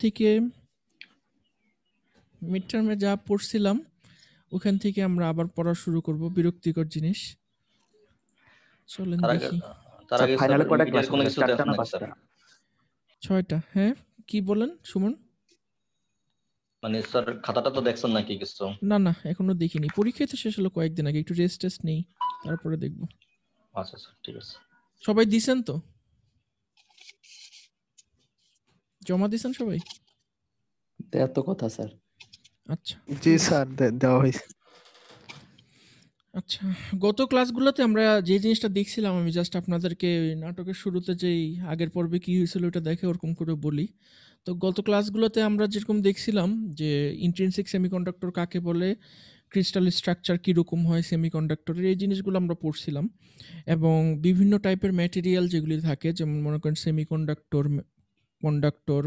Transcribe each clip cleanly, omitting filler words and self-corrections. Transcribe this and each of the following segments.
থেকে মিড টার্মে যা পড়ছিলাম ওখান থেকে আমরা আবার পড়া শুরু করব, বিরক্তিকর জিনিস। চলেন তার আগে দেখি। তার স্যার আগে স্যার ফাইনালে কয়টা রিপিটের ক্লাস কোনো হবে? কিছু স্যার 4টা দেখেন না নাকি স্যার? 5টা? 6টা। হ্যাঁ, কি বলেন সুমন? মানে স্যার খাতাটা তো দেখছেন নাকি কিছু? না না, এখনো দেখিনি। পরীক্ষায় তো শেষ হলো কয়েকদিন আগে, একটু রেস্ট টেস্ট নেই, তারপরে দেখব। আচ্ছা স্যার, ঠিক আছে। সবাই দিছেন তো? জমা দিছেন সবাই? এত কথা স্যার। আচ্ছা জি স্যার, দেওয়া হয়েছে। আচ্ছা, গত ক্লাসগুলোতে আমরা যে জিনিসটা দেখছিলাম, আমি জাস্ট আপনাদেরকে ওই নাটকের শুরুতে যেই আগের পর্বে কি হয়েছিল ওটা দেখে ওরকম করে বলি। তো গত ক্লাসগুলোতে আমরা যেরকম দেখছিলাম যে ইন্ট্রিনসিক সেমিকন্ডাক্টর কাকে বলে, ক্রিস্টাল স্ট্রাকচার কীরকম হয় সেমিকন্ডাক্টরের, এই জিনিসগুলো আমরা পড়ছিলাম। এবং বিভিন্ন টাইপের ম্যাটেরিয়াল যেগুলি থাকে, যেমন মনে করেন সেমিকন্ডাক্টর, কন্ডাক্টর,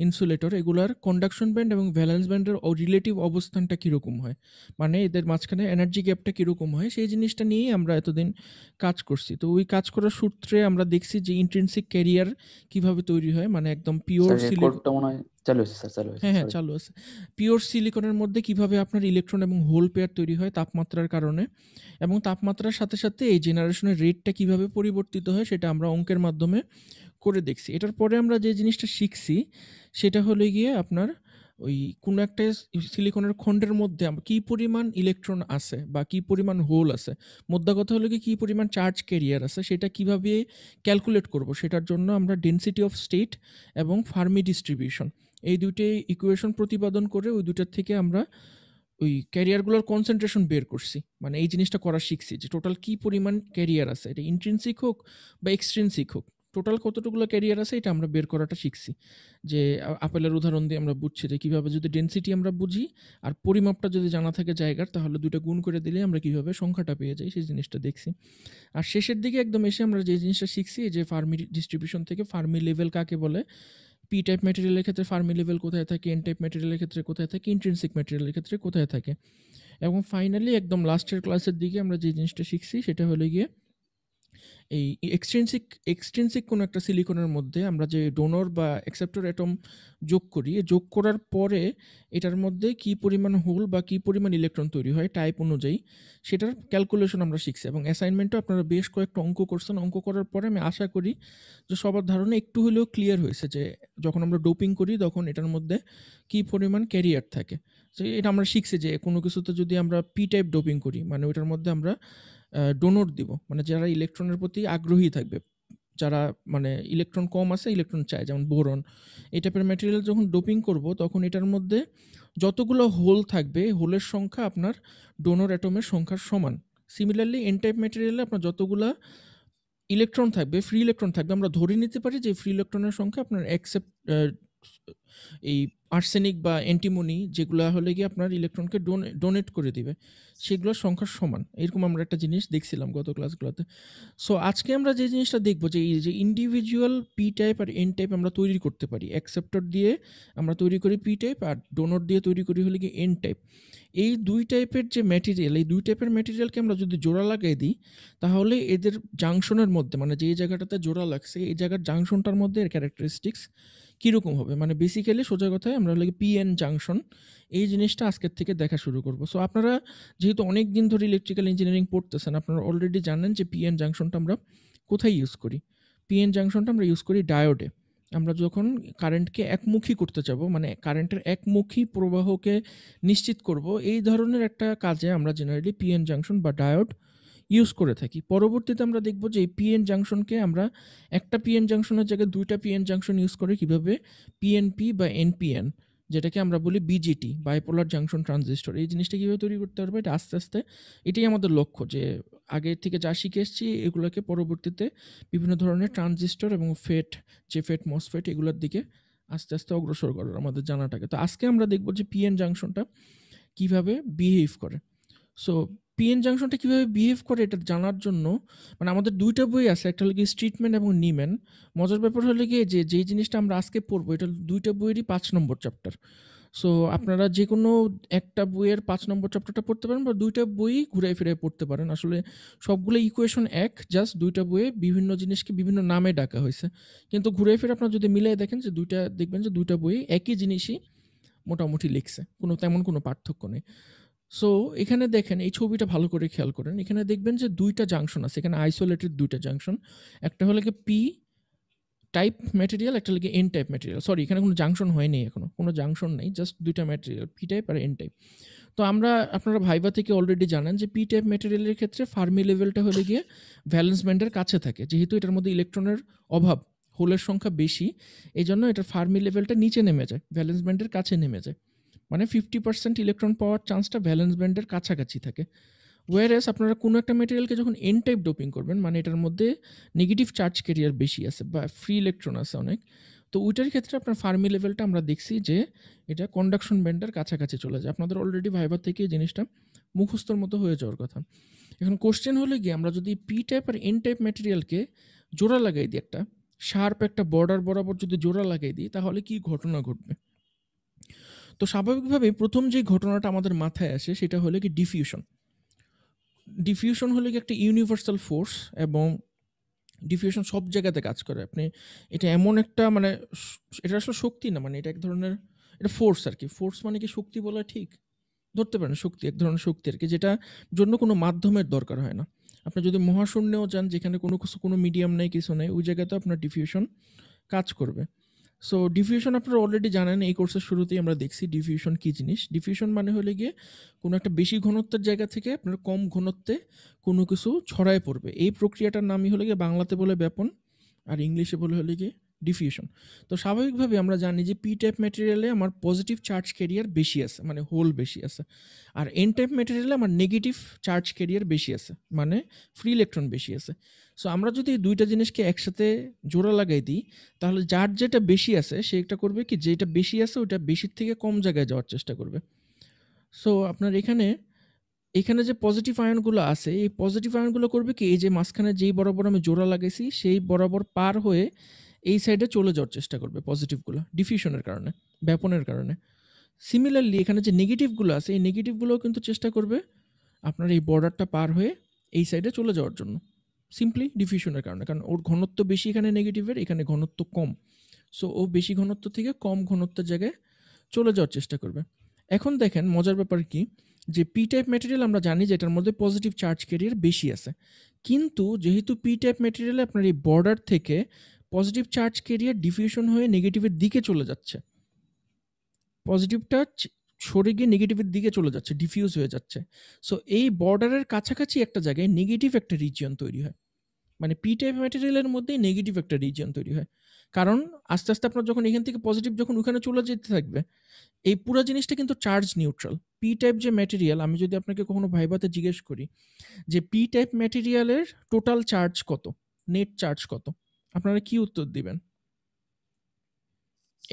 ইনসুলেটর, এগুলার কন্ডাকশন ব্যান্ড এবং ভ্যালেন্স ব্যান্ডের রিলেটিভ অবস্থানটা কীরকম হয়, মানে এদের মাঝখানে এনার্জি গ্যাপটা কীরকম হয়, সেই জিনিসটা নিয়েই আমরা এতদিন কাজ করছি। তো ওই কাজ করার সূত্রে আমরা দেখছি যে ইন্ট্রিনসিক ক্যারিয়ার কিভাবে তৈরি হয়, মানে একদম পিওর স্যার সিলিকন। রেকর্ডটা মনে হয় চালু হয়েছে স্যার, চালু হয়েছে। হ্যাঁ হ্যাঁ, সরি। চালু আছে। পিওর সিলিকনের মধ্যে কিভাবে আপনার ইলেকট্রন এবং হোল পেয়ার তৈরি হয় তাপমাত্রার কারণে, এবং তাপমাত্রার সাথে সাথে এই জেনারেশনের রেটটা কিভাবে পরিবর্তিত হয় সেটা আমরা অঙ্কের মাধ্যমে করে দেখছি। এটার পরে আমরা যে জিনিসটা শিখছি সেটা হলো গিয়ে আপনার ওই কোনো একটা সিলিকনের খণ্ডের মধ্যে কী পরিমাণ ইলেকট্রন আছে বা কী পরিমাণ হোল আছে, মোদ্দা কথা হলো কি কী পরিমাণ চার্জ ক্যারিয়ার আছে, সেটা কিভাবে ক্যালকুলেট করব, সেটার জন্য আমরা ডেনসিটি অফ স্টেট এবং ফার্মি ডিস্ট্রিবিউশন এই দুইটাই ইকুয়েশন প্রতিপাদন করে ওই দুটার থেকে আমরা ওই ক্যারিয়ারগুলোর কনসেন্ট্রেশন বের করছি। মানে এই জিনিসটা করা শিখছি যে টোটাল কী পরিমাণ ক্যারিয়ার আছে, এটা ইন্ট্রিনসিক হোক বা এক্সট্রিনসিক হোক, টোটাল কতটুকুলো ক্যারিয়ার আছে এটা আমরা বের করাটা শিখছি। যে আপেলের উদাহরণ দিয়ে আমরা বুঝছি যে কীভাবে যদি ডেনসিটি আমরা বুঝি আর পরিমাপটা যদি জানা থাকে জায়গার, তাহলে দুটো গুণ করে দিলে আমরা কীভাবে সংখ্যাটা পেয়ে যাই সেই জিনিসটা দেখছি। আর শেষের দিকে একদম এসে আমরা যে জিনিসটা শিখছি যে ফার্মি ডিস্ট্রিবিউশন থেকে ফার্মি লেভেল কাকে বলে, পি টাইপ ম্যাটেরিয়ালের ক্ষেত্রে ফার্মি লেভেল কোথায় থাকে, এন টাইপ ম্যাটেরিয়ালের ক্ষেত্রে কোথায় থাকে, ইন্ট্রিনসিক ম্যাটেরিয়ালের ক্ষেত্রে কোথায় থাকে। এবং ফাইনালি একদম লাস্টের ক্লাসের দিকে আমরা যে জিনিসটা শিখছি সেটা হলো গিয়ে এই এক্সট্রিনসিক কোনো একটা সিলিকনের মধ্যে আমরা যে ডোনর বা অ্যাকসেপ্টর অ্যাটম যোগ করি, যোগ করার পরে এটার মধ্যে কী পরিমাণ হোল বা কী পরিমাণ ইলেকট্রন তৈরি হয় টাইপ অনুযায়ী, সেটার ক্যালকুলেশন আমরা শিখছি। এবং অ্যাসাইনমেন্টও আপনারা বেশ কয়েকটা অঙ্ক করছেন। অঙ্ক করার পরে আমি আশা করি যে সবার ধারণা একটু হলেও ক্লিয়ার হয়েছে যে যখন আমরা ডোপিং করি তখন এটার মধ্যে কী পরিমাণ ক্যারিয়ার থাকে। তো এটা আমরা শিখছি যে কোনো কিছুতে যদি আমরা পি টাইপ ডোপিং করি মানে ওইটার মধ্যে আমরা ডোনট দিব, মানে যারা ইলেকট্রনের প্রতি আগ্রহী থাকবে, যারা মানে ইলেকট্রন কম আছে, ইলেকট্রন চায়, যেমন বোরন, এই টাইপের ম্যাটেরিয়াল যখন ডোপিং করব তখন এটার মধ্যে যতগুলো হোল থাকবে হোলের সংখ্যা আপনার ডোনর অ্যাটমের সংখ্যার সমান। সিমিলারলি এন টাইপ ম্যাটেরিয়ালে আপনার যতগুলো ইলেকট্রন থাকবে, ফ্রি ইলেকট্রন থাকবে, আমরা ধরে নিতে পারি যে ফ্রি ইলেকট্রনের সংখ্যা আপনার এই আর্সেনিক বা অ্যান্টিমনি যেগুলো হলে গিয়ে আপনার ইলেকট্রনকে ডোনেট করে দিবে, সেগুলোর সংখ্যার সমান। এরকম আমরা একটা জিনিস দেখছিলাম গত ক্লাসগুলোতে। সো আজকে আমরা যে জিনিসটা দেখবো যে এই যে ইন্ডিভিজুয়াল পি টাইপ আর এন টাইপ আমরা তৈরি করতে পারি, অ্যাকসেপ্টর দিয়ে আমরা তৈরি করি পি টাইপ আর ডোনর দিয়ে তৈরি করি হলে গিয়ে এন টাইপ। এই দুই টাইপের যে ম্যাটেরিয়াল, এই দুই টাইপের ম্যাটেরিয়ালকে আমরা যদি জোড়া লাগাই দিই তাহলে এদের জাংশনের মধ্যে, মানে যে জায়গাটাতে জোড়া লাগছে এই জায়গার জাংশনটার মধ্যে এর ক্যারেক্টারিস্টিক্স কীরকম হবে, মানে বেসিক্যালি সোজা কথায় আমরা লাগে পিএন জাংশন, এই জিনিসটা আজকের থেকে দেখা শুরু করব। সো আপনারা যেহেতু অনেক দিন ধরে ইলেকট্রিক্যাল ইঞ্জিনিয়ারিং পড়তেছেন, আপনারা অলরেডি জানেন যে পিএন জাংশনটা আমরা কোথায় ইউজ করি। পিএন জাংশনটা আমরা ইউজ করি ডায়োডে। আমরা যখন কারেন্টকে একমুখী করতে চাবো, মানে কারেন্টের একমুখী প্রবাহকে নিশ্চিত করব, এই ধরনের একটা কাজে আমরা জেনারেলি পিএন জাংশন বা ডায়োড ইউজ করে থাকি। পরবর্তীতে আমরা দেখব যে এই পিএন জাংশনকে আমরা একটা পিএন জাংশনের জায়গায় দুইটা পিএন জাংশন ইউজ করে কিভাবে পিএনপি বা এনপিএন, যেটাকে আমরা বলি বিজিটি, বাইপোলার জাংশন ট্রানজিস্টর, এই জিনিসটা কীভাবে তৈরি করতে পারবে, এটা আস্তে আস্তে এটাই আমাদের লক্ষ্য, যে আগে থেকে যা শিখে এসেছি এগুলোকে পরবর্তীতে বিভিন্ন ধরনের ট্রানজিস্টর এবং ফেট মসফেট এগুলোর দিকে আস্তে আস্তে অগ্রসর করার আমাদের জানাটাকে। তো আজকে আমরা দেখব যে পিএন জাংশনটা কীভাবে বিহেভ করে। সো পিএন জাংশনটা কীভাবে বিহেভ করে এটা জানার জন্য মানে আমাদের দুইটা বই আছে, একটা হলো কি স্ট্রিটম্যান এবং নিম্যান। মজার ব্যাপার হলো গিয়ে যে যেই জিনিসটা আমরা আজকে পড়বো এটা দুইটা বইয়েরই 5 নম্বর চ্যাপ্টার। সো আপনারা যেকোনো একটা বইয়ের ৫ নম্বর চ্যাপ্টারটা পড়তে পারেন বা ২ টা বই ঘুরায় ফিরায় পড়তে পারেন। আসলে সবগুলো ইকুয়েশন এক, জাস্ট ২ টা বইয়ে বিভিন্ন জিনিসকে বিভিন্ন নামে ডাকা হইছে। কিন্তু ঘুরে ফিরে আপনারা যদি মিলায় দেখেন যে ২ টা দেখবেন যে ২ টা বইয়ে একই জিনিসই মোটামুটি লিখছে। তেমন কোনো পার্থক্য নেই। সো এখানে দেখেন এই ছবিটা ভালো করে খেয়াল করেন। এখানে দেখবেন যে ২ টা জাংশন আছে। এখানে আইসোলেটেড ২ টা জাংশন। একটা হলো গিয়ে পি টাইপ ম্যাটেরিয়াল, একটা হলো গিয়ে এন টাইপ ম্যাটেরিয়াল। সরি, এখানে কোনো জাংশন হয়নি এখনো। কোনো জাংশন নেই। জাস্ট ২ টা ম্যাটেরিয়াল, পি টাইপ আর এন টাইপ। তো আপনারা ভাইভা থেকে অলরেডি জানেন যে পি টাইপ ম্যাটেরিয়ালের ক্ষেত্রে ফার্মি লেভেলটা হলো গিয়ে ভ্যালেন্স ব্যান্ডের কাছে থাকে। যেহেতু এটার মধ্যে ইলেকট্রনের অভাব, হোলের সংখ্যা বেশি, এজন্য এটার ফার্মি লেভেলটা নিচে নেমে যায়, ভ্যালেন্স ব্যান্ডের কাছে নেমে যায়। মানে 50% ইলেকট্রন পাওয়ার চান্সটা ভ্যালেন্স ব্যান্ডের কাছাকাছি থাকে। ওয়ারএস আপনারা কোনো একটা ম্যাটেরিয়ালকে যখন এন টাইপ ডোপিং করবেন, মানে এটার মধ্যে নেগেটিভ চার্জ ক্যারিয়ার বেশি আছে বা ফ্রি ইলেকট্রন আছে অনেক, তো ওইটার ক্ষেত্রে আপনার ফার্মি লেভেলটা আমরা দেখছি যে এটা কন্ডাকশন ব্যান্ডের কাছাকাছি চলে যায়। আপনাদের অলরেডি ভাইবার থেকে এই জিনিসটা মুখস্থর মতো হয়ে যাওয়ার কথা। এখন কোশ্চেন হলে গিয়ে আমরা যদি পি টাইপ আর এন টাইপ ম্যাটেরিয়ালকে জোড়া লাগাই দিই, একটা শার্প একটা বর্ডার বরাবর যদি জোড়া লাগাই দিই, তাহলে কি ঘটনা ঘটবে? তো স্বাভাবিকভাবে প্রথম যে ঘটনাটা আমাদের মাথায় আসে সেটা হলো কি ডিফিউশন। ডিফিউশন হলো কি একটা ইউনিভার্সাল ফোর্স, এবং ডিফিউশন সব জায়গাতে কাজ করে। এটা এমন একটা এটা আসলে শক্তি না, এটা এক ধরনের, এটা ফোর্স আর কি। ফোর্স মানে কি শক্তি বলা ঠিক? ধরতে পারেন শক্তি, এক ধরনের শক্তি আর কি, যেটা জন্য কোনো মাধ্যমের দরকার হয় না। আপনি যদি মহাশূন্যেও যান, যেখানে কোনো মিডিয়াম নেই, কিছু নেই, ওই জায়গাতেও আপনার ডিফিউশন কাজ করবে। সো ডিফিউশন আপনারা অলরেডি জানেন, এই কোর্সের শুরুতেই আমরা দেখছি ডিফিউশন কী জিনিস। ডিফিউশন মানে হলে গিয়ে কোনো একটা বেশি ঘনত্বের জায়গা থেকে আপনার কম ঘনত্বে কোনো কিছু ছড়ায় পড়বে। এই প্রক্রিয়াটার নামই হলে গিয়ে বাংলাতে বলে ব্যাপন, আর ইংলিশে বলে হলে গিয়ে ডিফিউশন। তো স্বাভাবিকভাবে আমরা জানি যে পি টাইপ ম্যাটেরিয়ালে আমার পজিটিভ চার্জ ক্যারিয়ার বেশি আছে, মানে হোল বেশি আছে, আর এন টাইপ ম্যাটেরিয়ালে আমার নেগেটিভ চার্জ ক্যারিয়ার বেশি আছে, মানে ফ্রি ইলেকট্রন বেশি আছে। সো আমরা যদি এই দুইটা জিনিসকে একসাথে জোড়া লাগাই দিই, তাহলে যার যেটা বেশি আছে সেটা করবে কি, যেটা বেশি আছে ওটা বেশির থেকে কম জায়গায় যাওয়ার চেষ্টা করবে। সো আপনার এখানে যে পজিটিভ আয়নগুলো আছে, এই পজিটিভ আয়নগুলো করবে কি, এই যে মাঝখানে যেই বরাবর আমি জোড়া লাগাইছি সেই বরাবর পার হয়ে এই সাইডে চলে যাওয়ার চেষ্টা করবে পজিটিভগুলো, ডিফিউশনের কারণে, ব্যাপনের কারণে। সিমিলারলি এখানে যে নেগেটিভগুলো আছে, এই নেগেটিভগুলোও কিন্তু চেষ্টা করবে আপনার এই বর্ডারটা পার হয়ে এই সাইডে চলে যাওয়ার জন্য, সিম্পলি ডিফিউশনের কারণে। কারণ ওর ঘনত্ব বেশি এখানে নেগেটিভের, এখানে ঘনত্ব কম। সো ও বেশি ঘনত্ব থেকে কম ঘনত্বের জায়গায় চলে যাওয়ার চেষ্টা করবে। এখন দেখেন মজার ব্যাপার কি, যে পি টাইপ ম্যাটেরিয়াল আমরা জানি যে এটার মধ্যে পজিটিভ চার্জ ক্যারিয়ার বেশি আছে, কিন্তু যেহেতু পি টাইপ ম্যাটেরিয়ালে আপনার এই বর্ডার থেকে পজিটিভ চার্জ ক্যারিয়ার ডিফিউশন হয়ে নেগেটিভের দিকে চলে যাচ্ছে, পজিটিভটা সরে গিয়ে নেগেটিভের দিকে চলে যাচ্ছে, ডিফিউজ হয়ে যাচ্ছে। সো এই বর্ডারের কাছাকাছি একটা জায়গায় নেগেটিভ একটা রিজিয়ন তৈরি হয়, মানে পি টাইপ ম্যাটেরিয়ালের মধ্যেই নেগেটিভ একটা রিজিয়ন তৈরি হয়। কারণ আস্তে আস্তে আপনার যখন এখান থেকে পজিটিভ যখন ওখানে চলে যেতে থাকবে, এই পুরো জিনিসটা কিন্তু চার্জ নিউট্রাল। পি টাইপ যে ম্যাটেরিয়াল, আমি যদি আপনাকে কখনো ভাইভাতে জিজ্ঞেস করি যে পি টাইপ ম্যাটেরিয়ালের টোটাল চার্জ কত, নেট চার্জ কত, আপনারা কি উত্তর দিবেন?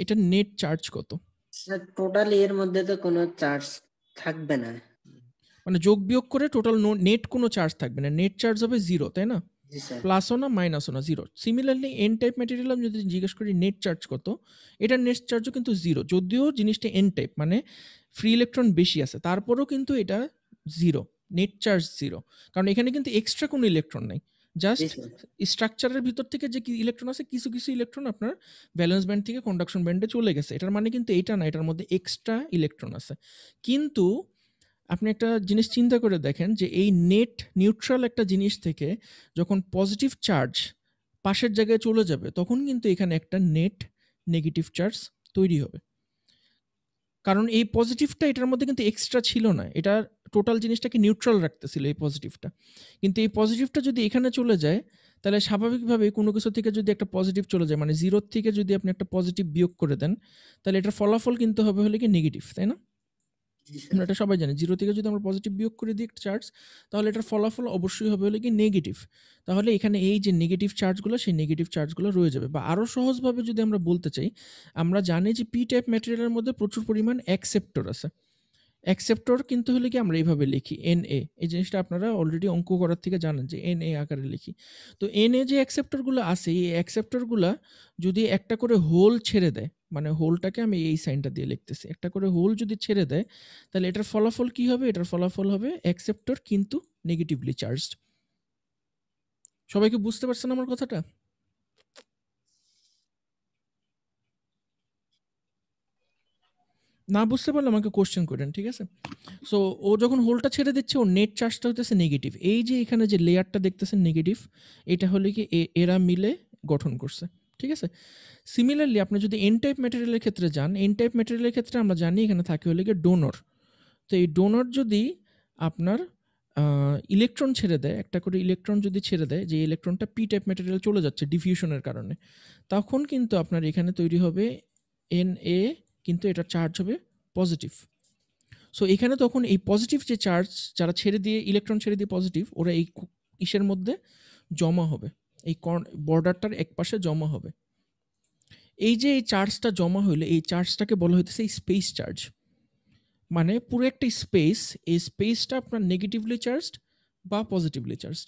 এটা নেট চার্জ কত? স্যার টোটালি এর মধ্যে তো কোনো চার্জ থাকবে না। মানে যোগ বিয়োগ করে টোটাল নেট কোনো চার্জ থাকবে না, নেট চার্জ হবে জিরো, তাই না? জি স্যার। প্লাসও না মাইনাসও না, zero. Similarly N type material আমি যদি জিজ্ঞেস করি নেট চার্জ কত, এটার নেট চার্জও কিন্তু জিরো, যদিও জিনিসটা এন টাইপ, মানে ফ্রি ইলেকট্রন বেশি আছে, তারপরেও কিন্তু এটা জিরো, নেট চার্জ জিরো। কারণ এখানে কিন্তু এক্সট্রা কোনো ইলেকট্রন নেই, জি জাস্ট স্যার। স্ট্রাকচারের ভিতর থেকে যে ইলেকট্রন আছে, কিছু কিছু ইলেকট্রন আপনার ভ্যালেন্স ব্যান্ড থেকে কন্ডাকশন ব্যান্ডে চলে গেছে। এটার মানে কিন্তু এইটা না, এটার মধ্যে এক্সট্রা ইলেকট্রন আছে। কিন্তু আপনি একটা জিনিস চিন্তা করে দেখেন যে এই নেট নিউট্রাল একটা জিনিস থেকে যখন পজিটিভ চার্জ পাশের জায়গায় চলে যাবে, তখন কিন্তু এখানে একটা নেট নেগেটিভ চার্জ তৈরি হবে। কারণ এই পজিটিভটা এটার মধ্যে কিন্তু এক্সট্রা ছিল না, এটা টোটাল জিনিসটাকে নিউট্রাল রাখতেছিল এই পজিটিভটা। কিন্তু এই পজিটিভটা যদি এখানে চলে যায়, তাহলে স্বাভাবিকভাবে কোনো কিছু থেকে যদি একটা পজিটিভ চলে যায়, মানে জিরোর থেকে যদি আপনি একটা পজিটিভ বিয়োগ করে দেন, তাহলে এটার ফলাফল কিন্তু হবে হলে কি নেগেটিভ, তাই না? জি স্যার। আমরা এটা সবাই জানি, জিরো থেকে যদি আমরা পজিটিভ বিয়োগ করে দিই একটা চার্জ, তাহলে এটার ফলাফল অবশ্যই হবে হলে কি নেগেটিভ। তাহলে এখানে এই যে নেগেটিভ চার্জগুলো, সেই নেগেটিভ চার্জগুলো রয়ে যাবে। বা আরও সহজভাবে যদি আমরা বলতে চাই, আমরা জানি যে পি টাইপ ম্যাটেরিয়ালের মধ্যে প্রচুর পরিমাণ অ্যাকসেপ্টর আছে। অ্যাকসেপ্টর কিন্তু হলে কি আমরা এইভাবে লিখি এন এ, এই জিনিসটা আপনারা অলরেডি অঙ্ক করার থেকে জানেন যে এন এ আকারে লিখি। তো এন এ যে অ্যাকসেপ্টরগুলো আছে, এই অ্যাকসেপ্টরগুলো যদি একটা করে হোল ছেড়ে দেয়, মানে হোলটাকে আমি এই সাইনটা দিয়ে লিখতেছি। একটা করে হোল যদি ছেড়ে দেয় তাহলে এটার ফলাফল কি হবে? এটার ফলাফল হবে অ্যাকসেপ্টর কিন্তু নেগেটিভলি চার্জড। সবাই কি বুঝতে পারছেন আমার কথাটা? না বুঝতে পারলে আমাকে কোশ্চেন করেন, ঠিক আছে? সো ও যখন হোলটা ছেড়ে দিচ্ছে ওর নেট চার্জটা হইতেছে নেগেটিভ। এই যে এখানে যে লেয়ারটা দেখতেছেন নেগেটিভ, এটা হলে কি এরা মিলে গঠন করছে, ঠিক আছে? সিমিলারলি আপনি যদি এন টাইপ ম্যাটেরিয়ালের ক্ষেত্রে যান, এন টাইপ ম্যাটেরিয়ালের ক্ষেত্রে আমরা জানি এখানে থাকে হলে গিয়ে ডোনর। তো এই ডোনর যদি আপনার ইলেকট্রন ছেড়ে দেয়, একটা করে ইলেকট্রন যদি ছেড়ে দেয়, যে ইলেকট্রনটা পি টাইপ ম্যাটেরিয়াল চলে যাচ্ছে ডিফিউশনের কারণে, তখন কিন্তু আপনার এখানে তৈরি হবে এন এ, কিন্তু এটা চার্জ হবে পজিটিভ। সো এখানে তখন এই পজিটিভ যে চার্জ যারা ছেড়ে দিয়ে ইলেকট্রন ছেড়ে দিয়ে পজিটিভ, ওরা এই ইসের মধ্যে জমা হবে, এই বর্ডারটার এক পাশে জমা হবে। এই যে এই চার্জটা জমা হইলে এই চার্জটাকে বলা হইতেছে স্পেস চার্জ। মানে পুরো একটা স্পেস, এই স্পেসটা আপনার নেগেটিভলি চার্জড বা পজিটিভলি চার্জড।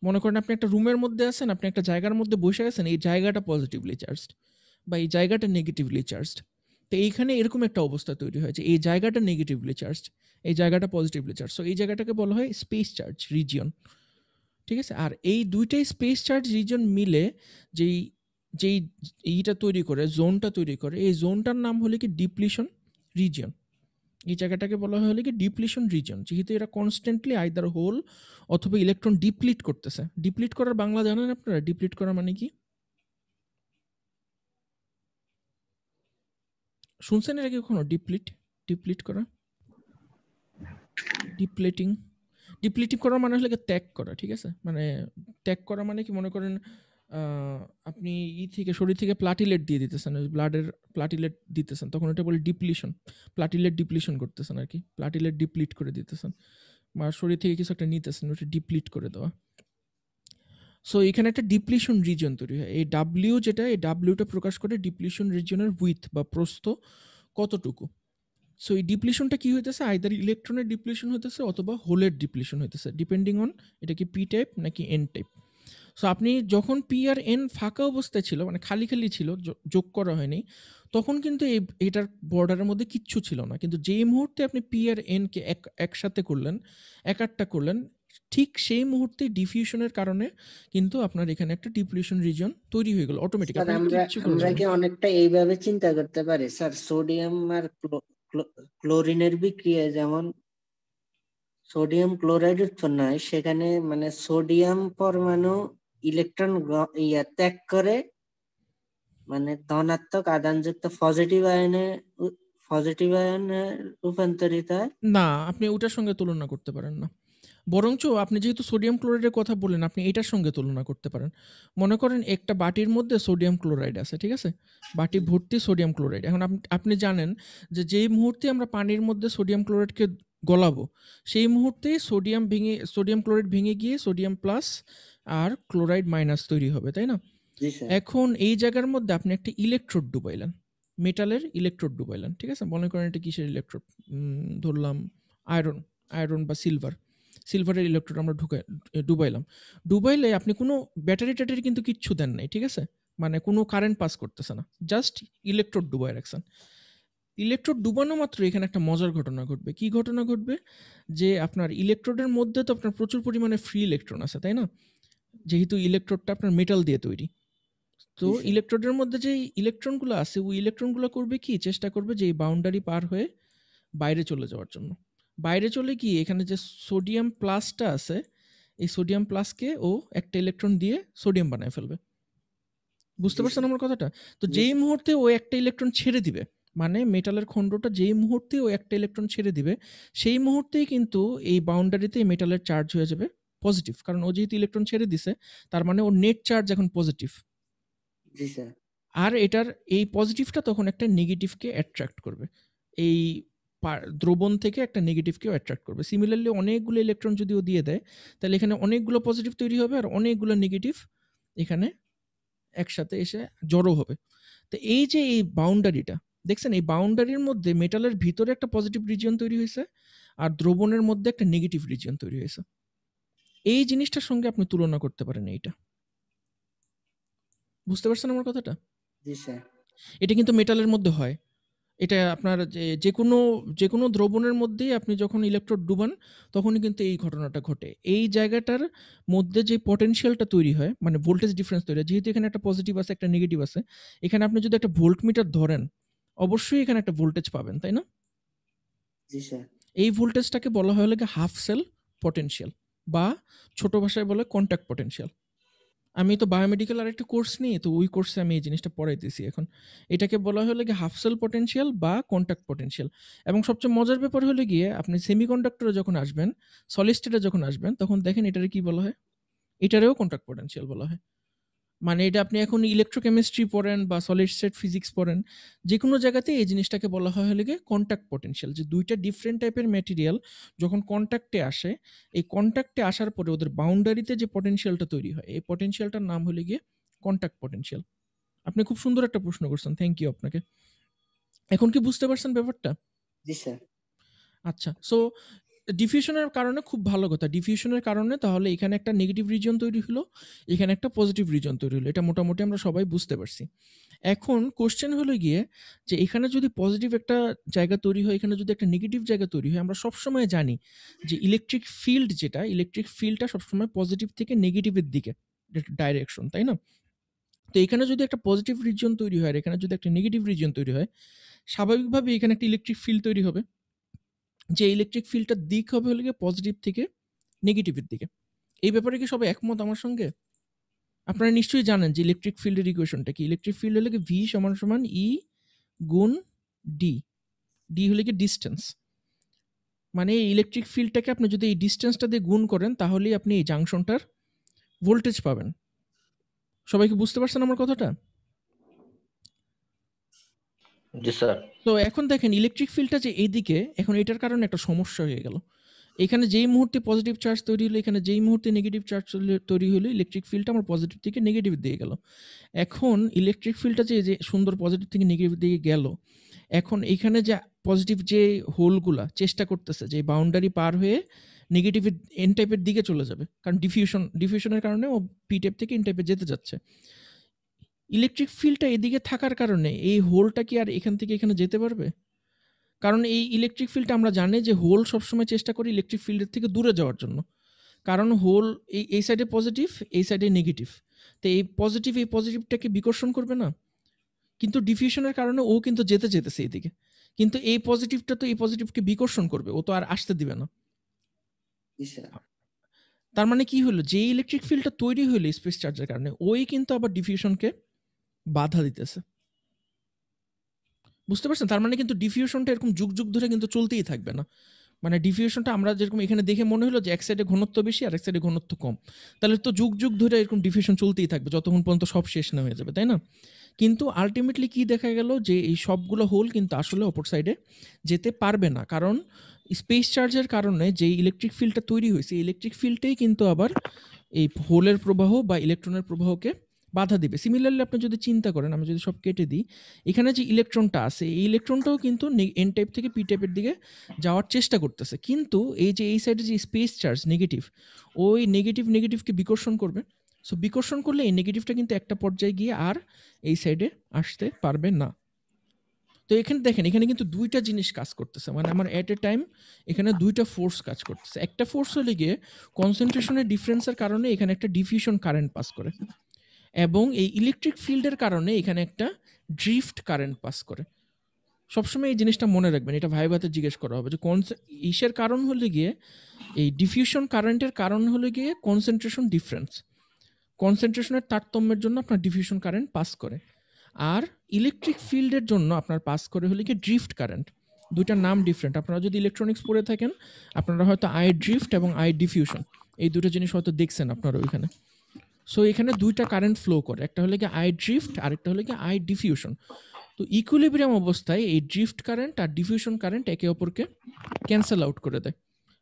মনে করেন আপনি একটা রুমের মধ্যে আছেন, আপনি একটা জায়গার মধ্যে বসে আছেন, এই জায়গাটা পজিটিভলি চার্জড বা এই জায়গাটা নেগেটিভলি চার্জড। তো এইখানে এরকম একটা অবস্থা তৈরি হয়েছে, এই জায়গাটা নেগেটিভলি চার্জড, এই জায়গাটা পজিটিভলি চার্জ। সো এই জায়গাটাকে বলা হয় স্পেস চার্জ রিজিয়ন, ঠিক আছে? আর এই দুইটাই স্পেস চার্জ রিজিয়ন মিলে যেই যেই এইটা তৈরি করে, জোনটা তৈরি করে, এই জোনটার নাম হলো কি ডিপ্লিশন রিজিয়ন। এই জায়গাটাকে বলা হয় হলো কি ডিপ্লিশন রিজিয়ন, যেহেতু এরা কনস্ট্যান্টলি আইদার হোল অথবা ইলেকট্রন ডিপ্লিট করতেছে। ডিপ্লিট করার বাংলা জানেন আপনারা? ডিপ্লিট করা মানে কি শুনছেন এর আগে কখনো? ডিপ্লিট করা, ডিপ্লেটিং। ডিপ্লিটিং করা মানে হলো ত্যাগ করা, ঠিক আছে? মানে ত্যাগ করা মানে কি, মনে করেন আপনি থেকে শরীর থেকে প্লাটিলেট দিয়ে দিতেছেন, ব্লাডের প্লাটিলেট দিতেছেন, তখন এটা বলে ডিপ্লিশন। প্লাটিলেট ডিপ্লিশন করতেছেন আর কি, প্লাটিলেট ডিপ্লিট করে দিতেছেন, বা শরীর থেকে কিছু একটা নিতেছেন, ওটা ডিপ্লিট করে দেওয়া। সো এখানে একটা ডিপ্লিশন রিজন তৈরি হয়। এই ডাব্লিউ যেটা, এই ডাব্লিউটা প্রকাশ করে ডিপ্লিশন রিজনের উইথ বা প্রস্থ কতটুকু। সো এই ডিপ্লিশনটা কি হইতেছে? আইদার ইলেকট্রনের ডিপ্লিশন হইতেছে অথবা হোলের ডিপ্লিশন হইতেছে, ডিপেন্ডিং অন এটা কি পি টাইপ নাকি এন টাইপ। সো আপনি যখন পি আর এন ফাঁকা অবস্থায় ছিল, মানে খালি খালি ছিল, যোগ করা হয়নি, তখন কিন্তু এটার বর্ডারের মধ্যে কিচ্ছু ছিল না। কিন্তু যেই মুহূর্তে আপনি পি আর এনকে একসাথে করলেন, একটা করলেন, ঠিক সেই মুহূর্তে ডিফিউশনের কারণে কিন্তু আপনার এখানে একটা ডিপ্লিশন রিজন তৈরি হয়ে গেল অটোমেটিক, স্যার আপনাকে আমরা কিচ্ছু করা আমরা লাগে কি না। অনেকটা এইভাবে চিন্তা করতে পারি স্যার, সোডিয়াম আর ক্লোরিনের বিক্রিয়া যেমন সোডিয়াম ক্লোরাইড উৎপন্ন হয়, সেখানে মানে সোডিয়াম পরমাণু ইলেকট্রন ত্যাগ করে, মানে ধনাত্মক আধানযুক্ত পজিটিভ আয়নে রূপান্তরিত হয়। না, আপনি ওটার সঙ্গে তুলনা করতে পারেন না। বরঞ্চ আপনি যেহেতু সোডিয়াম ক্লোরাইডের কথা বললেন, আপনি এটার সঙ্গে তুলনা করতে পারেন। মনে করেন একটা বাটির মধ্যে সোডিয়াম ক্লোরাইড আছে, ঠিক আছে? বাটি ভর্তি সোডিয়াম ক্লোরাইড। এখন আপনি জানেন যে যেই মুহূর্তে আমরা পানির মধ্যে সোডিয়াম ক্লোরাইডকে গলাবো, সেই মুহূর্তেই সোডিয়াম ক্লোরাইড ভেঙে গিয়ে সোডিয়াম প্লাস আর ক্লোরাইড মাইনাস তৈরি হবে, তাই না? জি স্যার। এখন এই জায়গার মধ্যে আপনি একটা ইলেকট্রোড ডুবাইলেন, মেটালের ইলেকট্রোড ডুবাইলেন, ঠিক আছে? মনে করেন এটা কিসের ইলেকট্রোড? ধরলাম আয়রন বা সিলভারের ইলেকট্রোড আমরা ডুবাইলাম। ডুবাইলে আপনি কোনো ব্যাটারি ট্যাটারি কিন্তু কিচ্ছু দেন নাই, ঠিক আছে? মানে কোনো কারেন্ট পাস করতেছে না, জাস্ট ইলেকট্রোড ডুবাই রাখছেন। ইলেকট্রোড ডুবানো মাত্র এখানে একটা মজার ঘটনা ঘটবে। কি ঘটনা ঘটবে? যে আপনার ইলেকট্রোডের মধ্যে তো আপনার প্রচুর পরিমাণে ফ্রি ইলেকট্রন আছে, তাই না? যেহেতু ইলেকট্রোডটা আপনার মেটাল দিয়ে তৈরি। তো জি স্যার। ইলেকট্রোডের মধ্যে যে ইলেকট্রনগুলো আছে, ওই ইলেকট্রনগুলো করবে কি, চেষ্টা করবে যে এই বাউন্ডারি পার হয়ে বাইরে চলে যাওয়ার জন্য। বাইরে চলে গিয়ে এখানে যে সোডিয়াম প্লাসটা আছে, এই সোডিয়াম প্লাসকে ও একটা ইলেকট্রন দিয়ে সোডিয়াম বানায় ফেলবে। বুঝতে জি পারছেন স্যার। আমার কথাটা? তো জি যেই স্যার। মুহূর্তে ও একটা ইলেকট্রন ছেড়ে দিবে, মানে মেটালের খণ্ডটা যেই মুহূর্তে ও একটা ইলেকট্রন ছেড়ে দিবে, সেই মুহূর্তেই কিন্তু এই বাউন্ডারিতে মেটালের চার্জ হয়ে যাবে পজিটিভ। কারণ ও যেহেতু ইলেকট্রন ছেড়ে দিছে, তার মানে ওর নেট চার্জ এখন পজিটিভ। জি স্যার। আর এটার এই পজিটিভটা তখন একটা নেগেটিভকে অ্যাট্রাক্ট করবে। এই দ্রবণ থেকে একটা নেগেটিভকেও অ্যাট্রাক্ট করবে। সিমিলারলি অনেকগুলো ইলেকট্রন যদি ও দিয়ে দেয়, তাহলে এখানে অনেকগুলো পজিটিভ তৈরি হবে আর অনেকগুলো নেগেটিভ এখানে একসাথে এসে জড়ো হবে। তো এই যে এই বাউন্ডারিটা দেখছেন, এই বাউন্ডারির মধ্যে মেটালের ভিতরে একটা পজিটিভ রিজিয়ন তৈরি হয়েছে আর দ্রবণের মধ্যে একটা নেগেটিভ রিজিয়ন তৈরি হয়েছে। এই জিনিসটার সঙ্গে আপনি তুলনা করতে পারেন এইটা। বুঝতে পারছেন আমার কথাটা? জি স্যার। এটা কিন্তু মেটালের মধ্যে হয়। এটা আপনার যেকোনো দ্রবণের মধ্যেই আপনি যখন ইলেকট্রোড ডুবান তখনই কিন্তু এই ঘটনাটা ঘটে। এই জায়গাটার মধ্যে যে পটেনশিয়ালটা তৈরি হয়, মানে ভোল্টেজ ডিফারেন্স তৈরি হয়, যেহেতু এখানে একটা পজিটিভ আছে একটা নেগেটিভ আছে, এখানে আপনি যদি একটা ভোল্টমিটার ধরেন অবশ্যই এখানে একটা ভোল্টেজ পাবেন, তাই না? জি স্যার। এই ভোল্টেজটাকে বলা হয় লাগে হাফ সেল পটেনশিয়াল, বা ছোট ভাষায় বলে কন্ট্যাক্ট পটেনশিয়াল। আমি তো বায়োমেডিক্যাল আরেকটা কোর্স নিই, তো ওই কোর্সে আমি এই জিনিসটা পড়াইতেছি এখন। এটাকে বলা হলো গিয়ে হাফ সেল পটেনশিয়াল বা কন্ট্যাক্ট পটেনশিয়াল। এবং সবচেয়ে মজার ব্যাপার হলো গিয়ে আপনি সেমিকন্ডাক্টরে যখন আসবেন, সলিড স্টেটে যখন আসবেন, তখন দেখেন এটারে কি বলা হয়? এটারেও কন্ট্যাক্ট পটেনশিয়াল বলা হয়। মানে এটা আপনি এখন ইলেকট্রোকেমিস্ট্রি পড়েন বা সলিড স্টেট ফিজিক্স পড়েন, যেকোনো জায়গাতে এই জিনিসটাকে বলা হয় হলো গিয়ে কন্ট্যাক্ট পটেনশিয়াল। যে দুইটা ডিফারেন্ট টাইপের ম্যাটেরিয়াল যখন কন্ট্যাক্টে আসে, এই কন্ট্যাক্টে আসার পরে ওদের বাউন্ডারিতে যে পটেনশিয়ালটা তৈরি হয়, এই পটেনশিয়ালটার নাম হলো গিয়ে কন্ট্যাক্ট পটেনশিয়াল। আপনি খুব সুন্দর একটা প্রশ্ন করছেন, থ্যাংক ইউ আপনাকে। এখন কি বুঝতে পারছেন ব্যাপারটা? জি স্যার। আচ্ছা, সো ডিফিউশনের কারণে খুব ভালো কথা। ডিফিউশনের কারণে তাহলে এখানে একটা নেগেটিভ রিজন তৈরি হলো, এখানে একটা পজিটিভ রিজন তৈরি হলো। এটা মোটামুটি আমরা সবাই বুঝতে পারছি। এখন কোশ্চেন হলো গিয়ে যে এখানে যদি পজিটিভ একটা জায়গা তৈরি হয়, এখানে যদি একটা নেগেটিভ জায়গা তৈরি হয়, আমরা সবসময় জানি যে ইলেকট্রিক ফিল্ডটা সবসময় পজিটিভ থেকে নেগেটিভের দিকে ডাইরেকশন, তাই না? তো এখানে যদি একটা পজিটিভ রিজন তৈরি হয় আর এখানে যদি একটা নেগেটিভ রিজন তৈরি হয়, স্বাভাবিকভাবে এখানে একটা ইলেকট্রিক ফিল্ড তৈরি হবে, যে ইলেকট্রিক ফিল্ডটার দিক হবে হলো গিয়ে পজিটিভ থেকে নেগেটিভের দিকে। এই ব্যাপারে কি সবাই একমত আমার সঙ্গে? আপনারা নিশ্চয়ই জানেন যে ইলেকট্রিক ফিল্ডের ইকুয়েশনটা কি। ইলেকট্রিক ফিল্ড হলে ভি সমান সমান ই গুণ ডি। ডি হলে কি ডিস্টেন্স। মানে এই ইলেকট্রিক ফিল্ডটাকে আপনি যদি এই ডিস্টেন্সটা দিয়ে গুণ করেন তাহলেই আপনি এই জাংশনটার ভোল্টেজ পাবেন। সবাই কি বুঝতে পারছেন আমার কথাটা? জি স্যার। তো এখন দেখেন ইলেকট্রিক ফিল্ডটা যে এইদিকে, এখন এটার কারণে একটা সমস্যা হয়ে গেল। এখানে যেই মুহূর্তে পজিটিভ চার্জ তৈরি হলো, এখানে যেই মুহূর্তে নেগেটিভ চার্জ তৈরি হলো, ইলেকট্রিক ফিল্ডটা আমার পজিটিভ থেকে নেগেটিভ দিয়ে গেল। এখন ইলেকট্রিক ফিল্ডটা যে সুন্দর পজিটিভ থেকে নেগেটিভ দিকে গেল, এখন এখানে যে পজিটিভ যে হোলগুলা চেষ্টা করতেছে যে বাউন্ডারি পার হয়ে নেগেটিভের এন টাইপের দিকে চলে যাবে, কারণ ডিফিউশনের কারণে ও পি টাইপ থেকে এন টাইপে যেতে যাচ্ছে। ইলেকট্রিক ফিল্ডটা এদিকে থাকার কারণে এই হোলটা কি আর এখান থেকে এখানে যেতে পারবে? কারণ এই ইলেকট্রিক ফিল্ডটা আমরা জানি যে হোল সবসময় চেষ্টা করে ইলেকট্রিক ফিল্ডের থেকে দূরে যাওয়ার জন্য, কারণ হোল এই সাইডে পজিটিভ, এই সাইডে নেগেটিভ। তো এই পজিটিভটাকে বিকর্ষণ করবে না, কিন্তু ডিফিউশনের কারণে ও কিন্তু যেতেছে এইদিকে, কিন্তু এই পজিটিভটা তো এই পজিটিভকে বিকর্ষণ করবে, ও তো আর আসতে দিবে না। জি স্যার। তার মানে কি হলো, যে ইলেকট্রিক ফিল্ডটা তৈরি হলো স্পেস চার্জের কারণে, ওই কিন্তু আবার ডিফিউশনকে বাধা দিতেছে। বুঝতে পারছেন? তার মানে কিন্তু ডিফিউশনটা এরকম যুগ যুগ ধরে কিন্তু চলতেই থাকবে না। মানে ডিফিউশনটা আমরা যেরকম এখানে দেখে মনে হলো যে এক সাইডে ঘনত্ব বেশি আর এক সাইডে ঘনত্ব কম, তাহলে তো যুগ যুগ ধরে এরকম ডিফিউশন চলতেই থাকবে যতক্ষণ পর্যন্ত সব শেষ না হয়ে যাবে, তাই না? কিন্তু আলটিমেটলি কি দেখা গেল যে এই সবগুলো হোল কিন্তু আসলে অপর সাইডে যেতে পারবে না, কারণ স্পেস চার্জের কারণে যে ইলেকট্রিক ফিল্ডটা তৈরি হয়েছে, ইলেকট্রিক ফিল্ডটাই কিন্তু আবার এই হোলের প্রবাহ বা ইলেকট্রনের প্রবাহকে বাধা দিবে। সিমিলারলি আপনি যদি চিন্তা করেন, আমি যদি সব কেটে দিই, এখানে যে ইলেকট্রনটা আছে এই ইলেকট্রনটাও কিন্তু এন টাইপ থেকে পি টাইপের দিকে যাওয়ার চেষ্টা করতেছে, কিন্তু এই সাইডে যে স্পেস চার্জ নেগেটিভ, ওই নেগেটিভকে বিকর্ষণ করবে। সো বিকর্ষণ করলে এই নেগেটিভটা কিন্তু একটা পর্যায়ে গিয়ে আর এই সাইডে আসতে পারবে না। তো এখানে দেখেন, এখানে কিন্তু দুইটা জিনিস কাজ করতেছে, মানে আমার এট এ টাইম এখানে দুইটা ফোর্স কাজ করতেছে। একটা ফোর্স হলে গিয়ে কনসেন্ট্রেশনের ডিফারেন্সের কারণে এখানে একটা ডিফিউশন কারেন্ট পাস করে, এবং এই ইলেকট্রিক ফিল্ডের কারণে এখানে একটা ড্রিফট কারেন্ট পাস করে। সবসময় এই জিনিসটা মনে রাখবেন, এটা ভাইভাতে জিজ্ঞেস করা হবে যে ইসের কারণ হলে গিয়ে, এই ডিফিউশন কারেন্টের কারণ হলে গিয়ে কনসেন্ট্রেশন ডিফারেন্স, কনসেন্ট্রেশনের তারতম্যের জন্য আপনার ডিফিউশন কারেন্ট পাস করে। আর ইলেকট্রিক ফিল্ডের জন্য আপনার পাস করে হলে গিয়ে ড্রিফট কারেন্ট। দুইটার নাম ডিফারেন্ট। আপনারা যদি ইলেকট্রনিক্স পড়ে থাকেন, আপনারা হয়তো আই ড্রিফট এবং আই ডিফিউশন এই দুটো জিনিস হয়তো দেখছেন আপনারা ওইখানে। সো এখানে দুইটা কারেন্ট ফ্লো করে, একটা হলে গিয়ে আই ড্রিফট, আরেকটা হলে গিয়ে আই ডিফিউশন। তো ইকুইলিব্রিয়াম অবস্থায় এই ড্রিফট কারেন্ট আর ডিফিউশন কারেন্ট একে অপরকে ক্যান্সেল আউট করে দেয়।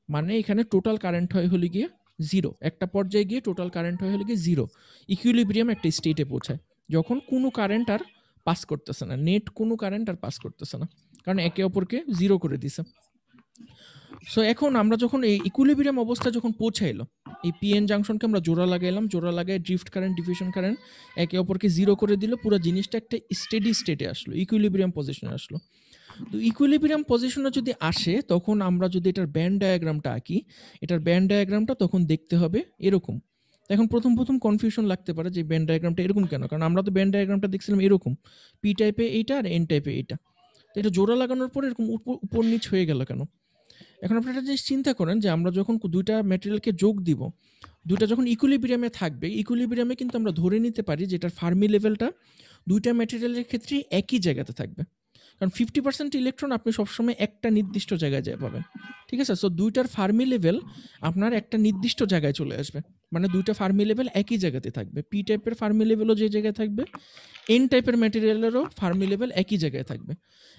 মানে এখানে টোটাল কারেন্ট হয় হলে গিয়ে জিরো, একটা পর্যায়ে গিয়ে টোটাল কারেন্ট হয় হলে গিয়ে জিরো। ইকুইলিব্রিয়াম একটা স্টেটে পৌঁছায় যখন কোনো কারেন্ট আর পাস করতেছে না, নেট কোনো কারেন্ট আর পাস করতেছে না, কারণ একে অপরকে জিরো করে দিছে। সো এখন আমরা যখন এই ইকুইলিব্রিয়াম অবস্থা যখন পৌঁছাইলো, এই পিএন জাংশনকে আমরা জোড়া লাগাইলাম, জোড়া লাগাই ড্রিফট কারেন্ট ডিফিউশন কারেন্ট একে অপরকে জিরো করে দিল, পুরো জিনিসটা একটা স্টেডি স্টেটে আসলো, ইকুইলিব্রিয়াম পজিশনে আসলো। তো ইকুইলিব্রিয়াম পজিশনে যদি আসে তখন আমরা যদি এটার ব্যান্ড ডায়াগ্রামটা আঁকি, এটার ব্যান্ড ডায়াগ্রামটা তখন দেখতে হবে এরকম। এখন প্রথম কনফিউশন লাগতে পারে যে ব্যান্ড ডায়াগ্রামটা এরকম কেন, কারণ আমরা তো ব্যান্ড ডায়াগ্রামটা দেখছিলাম এরকম, পি টাইপে এইটা আর এন টাইপে এইটা। তো এটা জোড়া লাগানোর পরে এরকম উপর নিচ হয়ে গেল কেন? এখন আপনি একটা জিনিস চিন্তা করেন যে আমরা যখন দুইটা ম্যাটেরিয়ালকে যোগ দিব, দুইটা যখন ইকুইলিব্রিয়ামে থাকবে, ইকুইলিব্রিয়ামে কিন্তু আমরা ধরে নিতে পারি যে এটার ফার্মি লেভেলটা দুইটা ম্যাটেরিয়ালের ক্ষেত্রে একই জায়গাতে থাকবে, কারণ 50% ইলেকট্রন আপনি সবসময় একটা নির্দিষ্ট জায়গায় পাবেন, ঠিক আছে? সো দুইটার ফার্মি লেভেল আপনার একটা নির্দিষ্ট জায়গায় চলে আসবে, মানে দুইটা ফার্মি লেভেল একই জায়গাতে থাকবে। পি টাইপের ফার্মি লেভেলও যে জায়গায় থাকবে, এন টাইপের ম্যাটেরিয়ালেরও ফার্মি লেভেল একই জায়গায় থাকবে।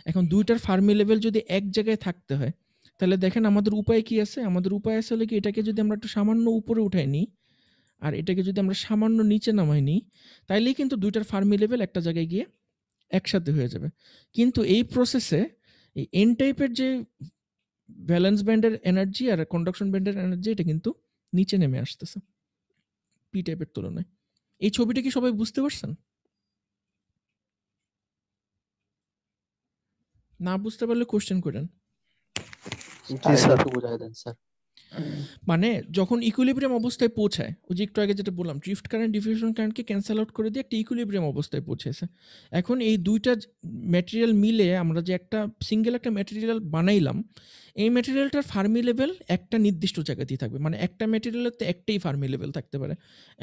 এখন দুইটার ফার্মি লেভেল যদি এক জায়গায় থাকতে হয়, তাহলে দেখেন আমাদের উপায় কি আছে? আমাদের উপায় আছে হলে কি, এটাকে যদি আমরা একটু সামান্য উপরে উঠাই নিই আর এটাকে যদি আমরা সামান্য নিচে নামাই নিই, তাইলেই কিন্তু দুইটার ফার্মি লেভেল একটা জায়গায় গিয়ে একসাথে হয়ে যাবে। কিন্তু এই প্রসেসে এই এন টাইপের যে ভ্যালেন্স ব্যান্ডের এনার্জি আর কন্ডাকশন ব্যান্ডের এনার্জি এটা কিন্তু নিচে নেমে আসতেছে পি টাইপের তুলনায়। এই ছবিটা কি সবাই বুঝতে পারছেন? না বুঝতে পারলে কোশ্চেন করেন। জি স্যার। একটু বোঝাই দেন স্যার। মানে যখন ইকুইলিব্রিয়াম অবস্থায় পৌঁছায়, ওই যে একটু আগে যেটা বললাম, ড্রিফট কারেন্ট ডিফিউশন কারেন্টকে ক্যান্সেল আউট করে দিয়ে একটা ইকুইলিব্রিয়াম অবস্থায় পৌঁছেছে। এখন এই দুইটা ম্যাটেরিয়াল মিলে আমরা যে একটা সিঙ্গেল একটা ম্যাটেরিয়াল বানাইলাম, এই ম্যাটেরিয়ালটার ফার্মি লেভেল একটা নির্দিষ্ট জায়গাতেই থাকবে। মানে একটা ম্যাটেরিয়ালের তো একটাই ফার্মি লেভেল থাকতে পারে,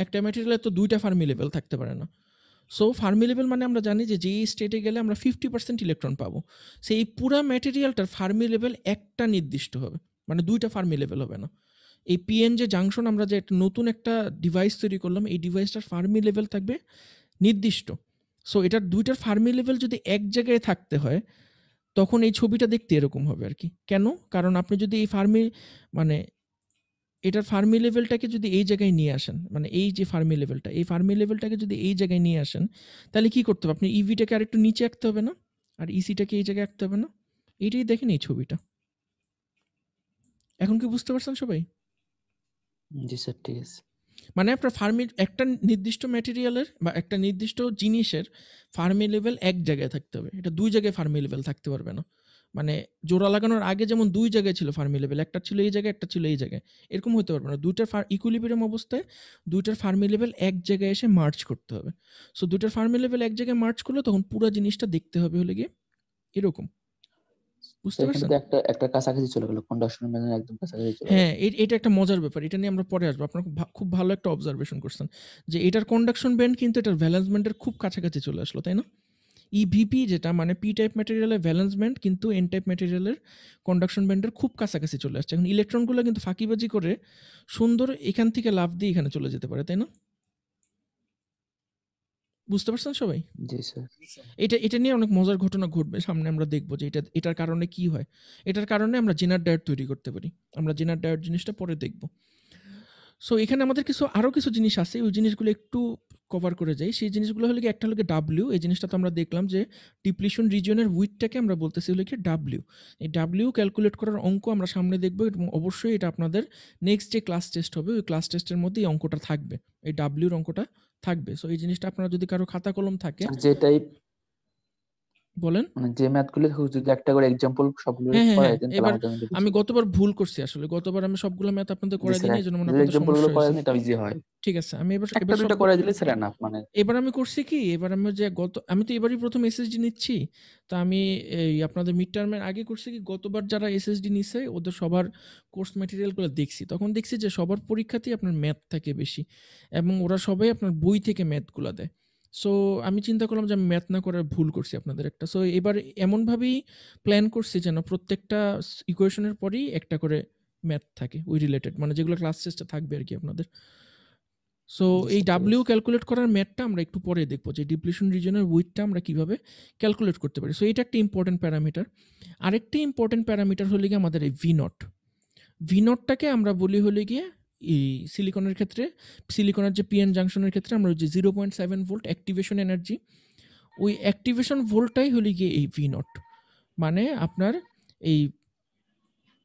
একটা ম্যাটেরিয়ালের তো দুইটা ফার্মি লেভেল থাকতে পারে না। সো ফার্মি লেভেল মানে আমরা জানি যে যেই স্টেটে গেলে আমরা 50% ইলেকট্রন পাবো, সেই পুরা ম্যাটেরিয়ালটার ফার্মি লেভেল একটা নির্দিষ্ট হবে, মানে দুইটা ফার্মি লেভেল হবে না। এই পিএন যে জাংশন আমরা যে একটা নতুন একটা ডিভাইস তৈরি করলাম, এই ডিভাইসটার ফার্মি লেভেল থাকবে নির্দিষ্ট। সো এটার দুইটার ফার্মি লেভেল যদি এক জায়গায় থাকতে হয়, তখন এই ছবিটা দেখতে এরকম হবে আর কি। কেন? কারণ আপনি যদি এই ফার্মি মানে এটার ফার্মি লেভেলটাকে যদি এই জায়গায় নিয়ে আসেন, মানে এই যে ফার্মি লেভেলটা, এই ফার্মি লেভেলটাকে যদি এই জায়গায় নিয়ে আসেন, তাহলে কি করতে হবে? আপনি ইভিটাকে আর একটু নিচে আঁকতে হবে না, আর ইসিটাকে এই জায়গায় আঁকতে হবে না? এইটাই দেখেন এই ছবিটা। এখন কি বুঝতে পারছেন সবাই? জি স্যার, ঠিক আছে। মানে আপনার ফার্মি একটা নির্দিষ্ট ম্যাটেরিয়ালের বা একটা নির্দিষ্ট জিনিসের ফার্মি লেভেল এক জায়গায় থাকতে হবে, এটা দুই জায়গায় ফার্মি লেভেল থাকতে পারবে না। মানে জোড়া লাগানোর আগে যেমন দুই জায়গায় ছিল ফার্মি লেভেল, একটা ছিল এই জায়গায়, একটা ছিল এই জায়গায়, এরকম হতে পারবে না। দুইটার ইকুইলিব্রিয়াম অবস্থায় দুইটার ফার্মি লেভেল এক জায়গায় এসে মার্চ করতে হবে। সো দুইটার ফার্মি লেভেল এক জায়গায় মার্চ করলে তখন পুরো জিনিসটা দেখতে হবে হলে গিয়ে এরকম। বুঝতে এখানে পারছেন? তো একটা কাছাকাছি চলে গেল, কন্ডাকশন ব্যান্ডের একদম কাছাকাছি চলে গেল। হ্যাঁ, এটা একটা মজার ব্যাপার, এটা নিয়ে আমরা পরে আসবো। আপনার খুব ভালো একটা অবজারভেশন করছেন যে এটার কন্ডাকশন ব্যান্ড কিন্তু এটার ভ্যালেন্স ব্যান্ডের খুব কাছাকাছি চলে আসলো, তাই না? ইভিপি যেটা মানে পি টাইপ ম্যাটেরিয়ালের ভ্যালেন্স ব্যান্ড কিন্তু এন টাইপ ম্যাটেরিয়ালের কন্ডাকশন ব্যান্ডের খুব কাছাকাছি চলে আসছে। এখন ইলেকট্রনগুলো কিন্তু ফাঁকিবাজি করে সুন্দর এখান থেকে লাফ দিয়ে এখানে চলে যেতে পারে, তাই না? বুঝতে পারছেন সবাই? জি স্যার। এটা নিয়ে অনেক মজার ঘটনা ঘটবে সামনে, আমরা দেখবো যে এটার কারণে কি হয়। এটার কারণে আমরা জেনার ডায়োড তৈরি করতে পারি, আমরা জেনার ডায়োড জিনিসটা পরে দেখব। সো এখানে আমাদের আরও কিছু জিনিস আছে, ওই জিনিসগুলো একটু কভার করে যাই। সেই জিনিসগুলো হলে কি, একটা হলো ডাব্লিউ, এই জিনিসটা তো আমরা দেখলাম যে ডিপ্লিশন রিজিয়নের উইথটাকে আমরা বলতেছি হলো কি ডাব্লিউ। এই ডাব্লিউ ক্যালকুলেট করার অঙ্ক আমরা সামনে দেখবো, এবং অবশ্যই এটা আপনাদের নেক্সট যে ক্লাস টেস্ট হবে ওই ক্লাস টেস্টের মধ্যে এই অঙ্কটা থাকবে, এই ডাব্লিউর অঙ্কটা থাকবে। সো এই জিনিসটা আপনারা যদি কারো খাতা কলম থাকে যে টাইপ বলেন। মানে যে ম্যাথ গুলো যদি একটা করে এক্সাম্পল সবগুলো হ্যাঁ, করাই দেন তাহলে এবার আমার জন্য বেশি আমি ভালো। গতবার ভুল করছি আসলে, গতবার আমি সবগুলো ম্যাথ আপনাদের জি করাই দিই স্যার, না, এই জন্য মানে যে আপনাদের এক্সাম্পল সমস্যা গুলো করাই হয়েছে। দেন এটা ইজি হয়। ঠিক আছে, আমি এবার একটা দুটো সব করাই দিলে স্যার না মানে এবার আমি করছি কি, এবার আমি যে আমি তো এবারই প্রথম এসএসডি নিচ্ছি, তো আমি এই আপনাদের মিড টার্মের আগে করছি কি, গতবার যারা এসএসডি নিছে ওদের সবার কোর্স ম্যাটেরিয়ালগুলো দেখছি, তখন দেখছি যে সবার পরীক্ষাতেই আপনার ম্যাথ থাকে বেশি, এবং ওরা সবাই আপনার বই থেকে ম্যাথগুলো দেয়। সো আমি চিন্তা করলাম যে আমি ম্যাথ না করে ভুল করছি আপনাদের একটা। সো এবার এমনভাবেই প্ল্যান করছি যেন প্রত্যেকটা ইকুয়েশনের পরেই একটা করে ম্যাথ থাকে ওই রিলেটেড, মানে যেগুলো ক্লাস টেস্টে থাকবে আর কি আপনাদের। সো এই ডাব্লিউ ক্যালকুলেট করার ম্যাথটা আমরা একটু পরে দেখবো, যে ডিপ্লিশন রিজনের উইথটা আমরা কিভাবে ক্যালকুলেট করতে পারি। সো এটা একটা ইম্পর্টেন্ট প্যারামিটার। আরেকটি ইম্পর্টেন্ট প্যারামিটার হলে গিয়ে আমাদের এই ভি নটটাকে আমরা বলি হলে গিয়ে এই সিলিকনের ক্ষেত্রে, সিলিকনের যে পিএন জাংশনের ক্ষেত্রে আমরা যে 0.7 ভোল্ট অ্যাক্টিভেশন এনার্জি, ওই অ্যাক্টিভেশন ভোল্টটাই হলে গিয়ে এই ভি নট। মানে আপনার এই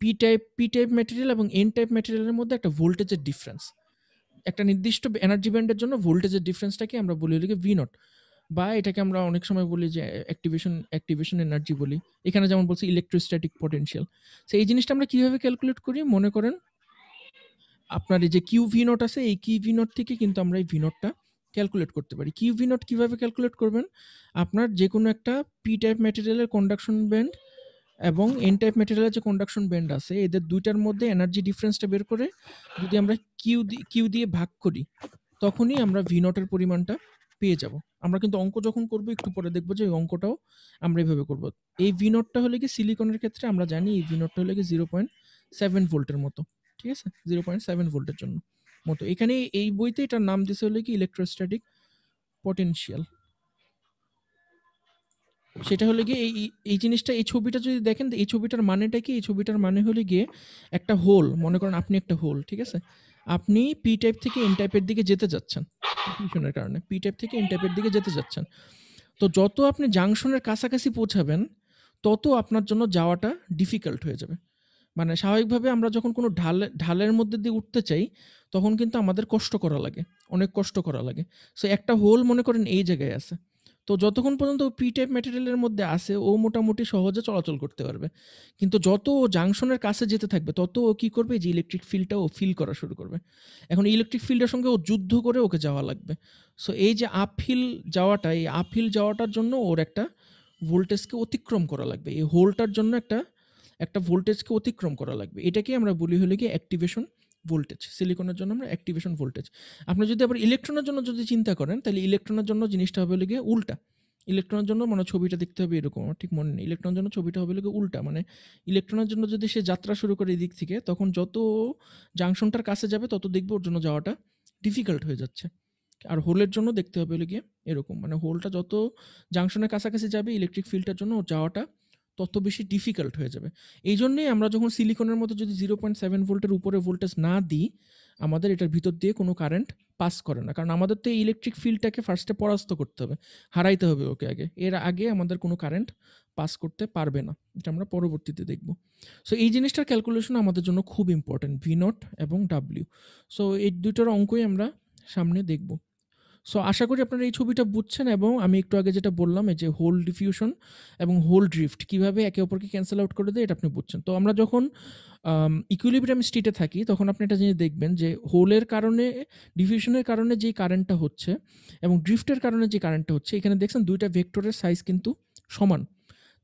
পি টাইপ ম্যাটেরিয়াল এবং এন টাইপ ম্যাটেরিয়ালের মধ্যে একটা ভোল্টেজের ডিফারেন্স, একটা নির্দিষ্ট এনার্জি ব্যান্ডের জন্য ভোল্টেজের ডিফারেন্সটাকে আমরা বলি হলো ভি নট, বা এটাকে আমরা অনেক সময় বলি যে অ্যাক্টিভেশন এনার্জি বলি। এখানে যেমন বলছি ইলেকট্রোস্ট্যাটিক পটেনশিয়াল। সো এই জিনিসটা আমরা কিভাবে ক্যালকুলেট করি? মনে করেন আপনার এই যে কিউ ভি নট আছে, এই কিউ ভি নট থেকে কিন্তু আমরা এই ভি নটটা ক্যালকুলেট করতে পারি। কিউ ভি নট কিভাবে ক্যালকুলেট করবেন? আপনার যে কোনো একটা পি টাইপ ম্যাটেরিয়ালের কন্ডাকশন ব্যান্ড এবং এন টাইপ ম্যাটেরিয়ালের যে কন্ডাকশন ব্যান্ড আছে, এদের দুইটার মধ্যে এনার্জি ডিফারেন্সটা বের করে যদি আমরা কিউ দিয়ে ভাগ করি, তখনই আমরা ভি নটের পরিমাণটা পেয়ে যাব। আমরা কিন্তু অঙ্ক যখন করব একটু পরে দেখব যে এই অঙ্কটাও আমরা এইভাবে করব। এই ভি নটটা হলে কি সিলিকনের ক্ষেত্রে আমরা জানি এই ভি নটটা হলে কি 0.7 ভোল্টের মতো, ঠিক আছে? 0.7 ভোল্টের জন্য মতো। এখানে এই বইতে এটার নাম দিছে হলে কি ইলেকট্রোস্ট্যাটিক পটেনশিয়াল। সেটা হলে গিয়ে এই জিনিসটা, এই ছবিটা যদি দেখেন, এই ছবিটার মানেটা কি? এই ছবিটার মানে হলে গিয়ে একটা হোল, মনে করেন আপনি একটা হোল, ঠিক আছে? আপনি পি টাইপ থেকে এন টাইপের দিকে যেতে যাচ্ছেন ডিফিউশনের কারণে, পি টাইপ থেকে এন টাইপের দিকে যেতে যাচ্ছেন। তো যত আপনি জাংশনের কাছাকাছি পৌঁছাবেন তত আপনার জন্য যাওয়াটা ডিফিকাল্ট হয়ে যাবে। মানে স্বাভাবিকভাবে আমরা যখন কোনো ঢালের মধ্যে দিয়ে উঠতে চাই তখন কিন্তু আমাদের কষ্ট করা লাগে, অনেক কষ্ট করা লাগে। সো একটা হোল মনে করেন এই জায়গায় আছে, তো যতক্ষণ পর্যন্ত পি টাইপ ম্যাটেরিয়ালের মধ্যে আসে ও মোটামুটি সহজে চলাচল করতে পারবে। কিন্তু যত ও জাংশনের কাছে যেতে থাকবে তত ও কী করবে? যে ইলেকট্রিক ফিল্ডটা ও ফিল করা শুরু করবে। এখন ইলেকট্রিক ফিল্ডের সঙ্গে ও যুদ্ধ করে ওকে যাওয়া লাগবে। সো এই যে আপহিল যাওয়াটা, এই আপহিল যাওয়াটার জন্য ওর একটা ভোল্টেজকে অতিক্রম করা লাগবে। এই হোলটার জন্য একটা ভোল্টেজকে অতিক্রম করা লাগবে। এটাকে আমরা বলি হলে কি অ্যাক্টিভেশন ভোল্টেজ। সিলিকনের জন্য আমরা অ্যাক্টিভেশন ভোল্টেজ। আপনি যদি আবার ইলেকট্রনের জন্য যদি চিন্তা করেন, তাহলে ইলেকট্রনের জন্য জিনিসটা হবে হলে গিয়ে উল্টা। ইলেকট্রনের জন্য মানে ছবিটা দেখতে হবে এরকম, আমার ঠিক মনে নেই। ইলেকট্রনের জন্য ছবিটা হবে হলে উল্টা, মানে ইলেকট্রনের জন্য যদি সে যাত্রা শুরু করে এদিক থেকে, তখন যত জাংশনটার কাছে যাবে তত দেখবে ওর জন্য যাওয়াটা ডিফিকাল্ট হয়ে যাচ্ছে। আর হোলের জন্য দেখতে হবে হলে গিয়ে এরকম, মানে হোলটা যত জাংশনের কাছাকাছি যাবে ইলেকট্রিক ফিল্ডটার জন্য ওর যাওয়াটা তত বেশি ডিফিকাল্ট হয়ে যাবে। এই জন্যেই আমরা যখন সিলিকনের মতো যদি 0.7 ভোল্টের উপরে ভোল্টেজ না দিই, আমাদের এটার ভিতর দিয়ে কোনো কারেন্ট পাস করে না। কারণ আমাদের তো এই ইলেকট্রিক ফিল্ডটাকে ফার্স্টে পরাস্ত করতে হবে, হারাইতে হবে ওকে আগে। এর আগে আমাদের কোনো কারেন্ট পাস করতে পারবে না, এটা আমরা পরবর্তীতে দেখব। সো এই জিনিসটার ক্যালকুলেশন আমাদের জন্য খুব ইম্পর্টেন্ট, ভি নট এবং ডাব্লিউ। সো এই দুটোর অঙ্কই আমরা সামনে দেখব। সো আশা করি আপনারা এই ছবিটা বুঝছেন, এবং আমি একটু আগে যেটা বললাম এই যে হোল ডিফিউশন এবং হোল ড্রিফট কীভাবে একে অপরকে ক্যান্সেল আউট করে দেয় এটা আপনি বুঝছেন। তো আমরা যখন ইকুইলিব্রিয়াম স্টেটে থাকি তখন আপনি একটা জিনিস দেখবেন যে হোলের কারণে, ডিফিউশনের কারণে যে কারেন্টটা হচ্ছে এবং ড্রিফটের কারণে যে কারেন্টটা হচ্ছে, এখানে দেখছেন দুইটা ভেক্টরের সাইজ কিন্তু সমান।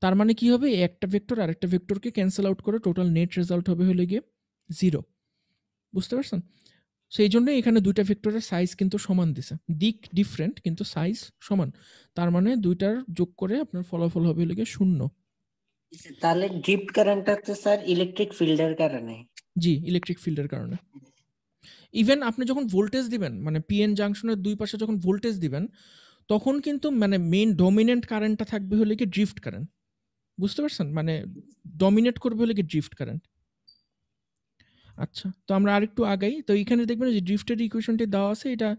তার মানে কি হবে? একটা ভেক্টর আরেকটা ভেক্টরকে ক্যান্সেল আউট করে টোটাল নেট রেজাল্ট হবে হলে গিয়ে 0। বুঝতে পারছেন? সো এই জন্যই এখানে দুইটা ভেক্টরের সাইজ কিন্তু সমান দিছে, দিক ডিফারেন্ট কিন্তু সাইজ সমান। তার মানে দুইটার যোগ করে আপনার ফলাফল হবে হলে গিয়ে 0। তাহলে ড্রিফট কারেন্টটা হচ্ছে স্যার ইলেকট্রিক ফিল্ডের কারণে। জি, ইলেকট্রিক ফিল্ডের কারণে। ইভেন আপনি যখন ভোল্টেজ দিবেন, মানে পিএন জাংশনের দুই পাশে যখন ভোল্টেজ দিবেন, তখন কিন্তু মানে মেইন ডমিনেন্ট কারেন্টটা থাকবে হলে কি ড্রিফট কারেন্ট। বুঝতে পারছেন? মানে ডমিনেট করবে হলে কি ড্রিফট কারেন্ট। আচ্ছা, তো আমরা আরেকটু আগাই। তো এখানে দেখবেন যে ড্রিফটের ইকুয়েশনটি দেওয়া আছে, এটা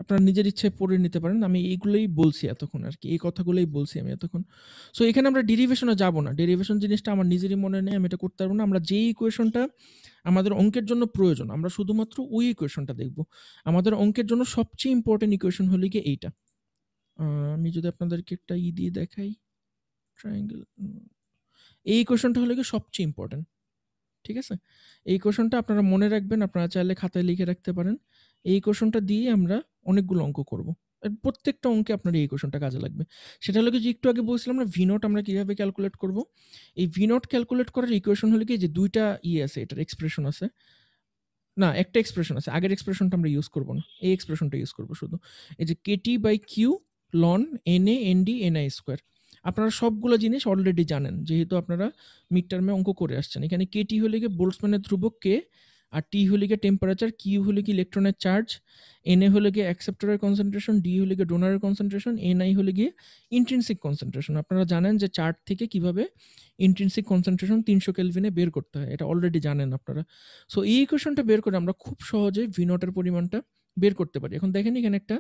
আপনারা নিজের ইচ্ছায় পড়ে নিতে পারেন। আমি এইগুলোই বলছি এতক্ষণ আর কি, এই কথাগুলোই বলছি আমি এতক্ষণ। সো এখানে আমরা ডেরিভেশনে যাব না, ডেরিভেশন জিনিসটা আমার নিজেরই মনে নেই, আমি এটা করতে পারবো না। আমরা যেই ইকুয়েশনটা আমাদের অঙ্কের জন্য প্রয়োজন আমরা শুধুমাত্র ওই ইকুয়েশনটা দেখব। আমাদের অঙ্কের জন্য সবচেয়ে ইম্পর্টেন্ট ইকুয়েশন হলে গিয়ে এইটা। আমি যদি আপনাদেরকে একটা দিয়ে দেখাই, ট্রায়াঙ্গেল, এই ইকুয়েশনটা হলে গিয়ে সবচেয়ে ইম্পর্টেন্ট, ঠিক আছে? এই কোশ্চেনটা আপনারা মনে রাখবেন, আপনারা চাইলে খাতায় লিখে রাখতে পারেন। এই কোশ্চেনটা দিয়ে আমরা অনেকগুলো অঙ্ক করব। প্রত্যেকটা অঙ্কে আপনার এই কোশ্চেনটা কাজে লাগবে। সেটা হলো কি, যে একটু আগে বলছিলাম না ভি নট আমরা কীভাবে ক্যালকুলেট করব। এই ভি নট ক্যালকুলেট করার ইকুয়েশন হলো কি, যে দুইটা আছে, এটার এক্সপ্রেশন আছে, না একটা এক্সপ্রেশন আছে। আগের এক্সপ্রেশনটা আমরা ইউজ করব না, এই এক্সপ্রেশনটা ইউজ করব শুধু। এই যে কেটি বাই কিউ লন এনএ এনডি এনআই স্কোয়ার। আপনারা সবগুলো জিনিস অলরেডি জানেন, যেহেতু আপনারা মিড টার্মে অঙ্ক করে আসছেন। এখানে কেটি হলে গিয়ে বোল্টজম্যানের ধ্রুবক কে, আর টি হলে গিয়ে টেম্পারেচার, কিউ হলে গিয়ে ইলেকট্রনের চার্জ, এনএ হলে গিয়ে অ্যাকসেপ্টরের কনসেন্ট্রেশন, ডি হলে গিয়ে ডোনারের কনসেন্ট্রেশন, এনআই হলে গিয়ে ইন্ট্রিনসিক কনসেন্ট্রেশন। আপনারা জানেন যে চার্ট থেকে কিভাবে ইন্ট্রিনসিক কনসেন্ট্রেশন 300 কেলভিনে বের করতে হয়, এটা অলরেডি জানেন আপনারা। সো এই ইকুয়েশনটা বের করে আমরা খুব সহজে ভি নটের পরিমাণটা বের করতে পারি। এখন দেখেন এখানে একটা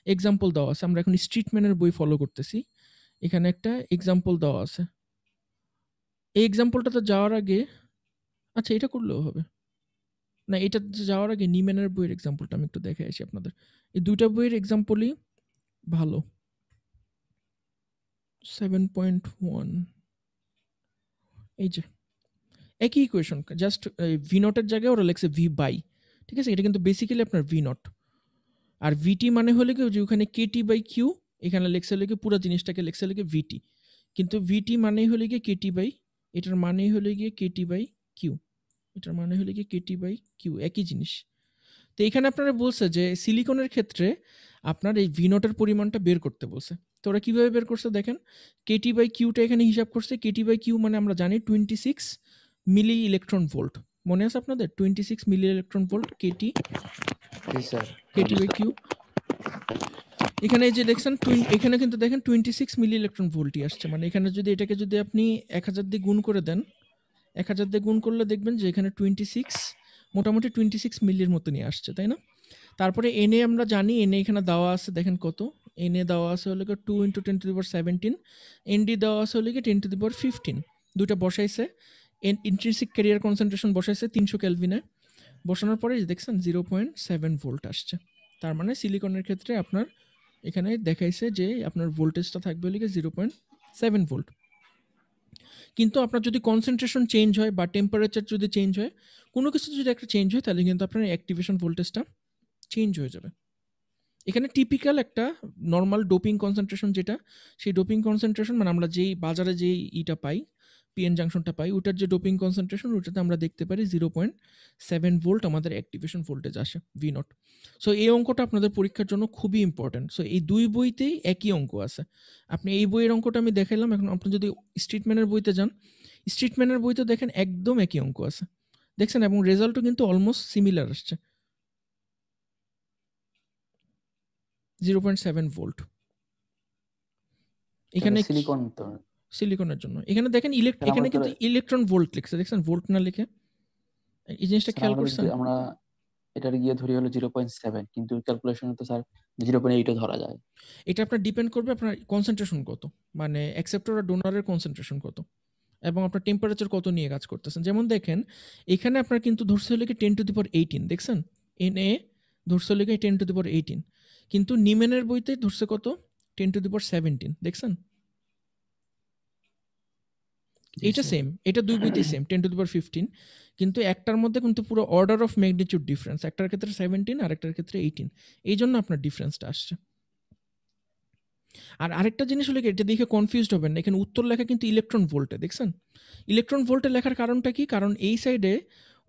এক্সাম্পল দেওয়া আছে, আমরা এখন স্ট্রিটম্যানের বই ফলো করতেছি। এখানে একটা এক্সাম্পল দেওয়া আছে। এই এক্সাম্পলটাতে যাওয়ার আগে, আচ্ছা এটা করলেও হবে, না, এটা যাওয়ার আগে নিম্যানের বইয়ের এক্সাম্পলটা আমি একটু দেখে আসি আপনাদের। এই দুইটা বইয়ের এক্সাম্পলই ভালো। 7.1 এই যে একই ইকুয়েশন, জাস্ট ভি নটের জায়গায় ওরা লেখছে ভি বাই, ঠিক আছে? এটা কিন্তু বেসিক্যালি আপনার ভি নট। আর ভিটি মানে হলে কি যে ওখানে কেটি বাই কিউ, এখানে লেখছে হলে কি পুরো জিনিসটাকে লেখছে হলে কি ভিটি, কিন্তু ভিটি মানেই হলে গিয়ে কেটি বাই, এটার মানেই হলে গিয়ে কেটি বাই কিউ, এটার মানে হলে গিয়ে কেটি বাই কিউ, একই জিনিস। তো এখানে আপনারা বলছে যে সিলিকনের ক্ষেত্রে আপনার এই ভি নটের পরিমাণটা বের করতে বলছে। তো ওরা কীভাবে বের করছে দেখেন, কেটি বাই কিউটা এখানে হিসাব করছে। কেটি বাই কিউ মানে আমরা জানি 26 মিলি ইলেকট্রন ভোল্ট, মনে আছে আপনাদের? 26 মিলি ইলেকট্রন ভোল্ট কেটি, জি স্যার। KT by q. এখানে এই যে দেখছেন এখানে কিন্তু দেখেন 26 মিলি ইলেকট্রন ভোল্টই আসছে। মানে এখানে যদি এটাকে যদি আপনি 1000 দিয়ে গুণ করে দেন, 1000 দিয়ে গুণ করলে দেখবেন যে এখানে 26 মোটামুটি 26 মিলির মতো নিয়ে আসছে, তাই না? তারপরে এনএ আমরা জানি, এনএ এখানে দেওয়া আছে, দেখেন কত এনএ দেওয়া আছে হলো 2 × 10⁻17, এনডি দেওয়া আছে হলো 10⁻15, দুইটা বসাইছে। ইন্ট্রিনসিক ক্যারিয়ার কনসেন্ট্রেশন বসাইছে 300 কেলভিনে, বসানোর পরে দেখছেন 0.7 ভোল্ট আসছে। তার মানে সিলিকনের ক্ষেত্রে আপনার এখানে দেখাইছে যে আপনার ভোল্টেজটা থাকবে হলো 0.7 ভোল্ট। কিন্তু আপনার যদি কনসেন্ট্রেশন চেঞ্জ হয় বা টেম্পারেচার যদি চেঞ্জ হয়, কোনো কিছু যদি একটা চেঞ্জ হয়, তাহলে কিন্তু আপনার অ্যাক্টিভেশন ভোল্টেজটা চেঞ্জ হয়ে যাবে। এখানে টিপিক্যাল একটা নর্মাল ডোপিং কনসেন্ট্রেশন যেটা, সেই ডোপিং কনসেন্ট্রেশন মানে আমরা যেই বাজারে যেই ইটা পাই, পিএন জাংশনটা পাই, ওটার যে ডোপিং কনসেন্ট্রেশন ওটাতে আমরা দেখতে পারি 0.7 ভোল্ট আমাদের অ্যাক্টিভেশন ভোল্টেজ আসে, ভি নট। সো এই অঙ্কটা আপনাদের পরীক্ষার জন্য খুবই ইম্পর্টেন্ট। সো এই দুই বইতেই একই অঙ্ক আছে। আপনি এই বইয়ের অঙ্কটা আমি দেখাইলাম, এখন আপনি যদি স্ট্রিটম্যানের বইতে যান, স্ট্রিটম্যানের বইতে দেখেন একদম একই অঙ্ক আছে, দেখছেন? এবং রেজাল্টও কিন্তু অলমোস্ট সিমিলার আসছে, 0.7 ভোল্ট। এখানে সিলিকন তো সিলিকনের জন্য এখানে দেখেন তাহলে এখানে আমরা কিন্তু ইলেকট্রন ভোল্ট লিখছে, দেখছেন? ভোল্ট না লিখে। এই জিনিসটা স্যার খেয়াল আমরা করছেন? আমরা এটার গিয়ে ধরি হলো 0.7, কিন্তু ক্যালকুলেশনে তো স্যার 0.8ও ধরা যায়। এটা আপনার ডিপেন্ড করবে আপনার কনসেন্ট্রেশন কত, মানে অ্যাকসেপ্টর আর ডোনারের কনসেন্ট্রেশন কত, এবং আপনার টেম্পারেচার কত নিয়ে কাজ করতেছেন। যেমন দেখেন এখানে আপনার কিন্তু ধরছে হলে কি 10⁻18, দেখছেন? এনএ ধরছে হলে কি 10⁻18, কিন্তু নিমেনের বইতে ধরছে কত? 10⁻17, দেখছেন? এটা সেম, এটা দুই বইতেই সেম 10⁻15, কিন্তু একটার মধ্যে কিন্তু পুরো অর্ডার অফ ম্যাগনিটিউড ডিফারেন্স, একটার ক্ষেত্রে 17 আর একটার ক্ষেত্রে 18, এই জন্য আপনার ডিফারেন্সটা আসছে। আর আরেকটা জিনিস হলো কি, এটা দেখে কনফিউজড হবেন না, এখানে উত্তর লেখা কিন্তু ইলেকট্রন ভোল্টে, দেখছেন? ইলেকট্রন ভোল্টে লেখার কারণটা কি? কারণ এই সাইডে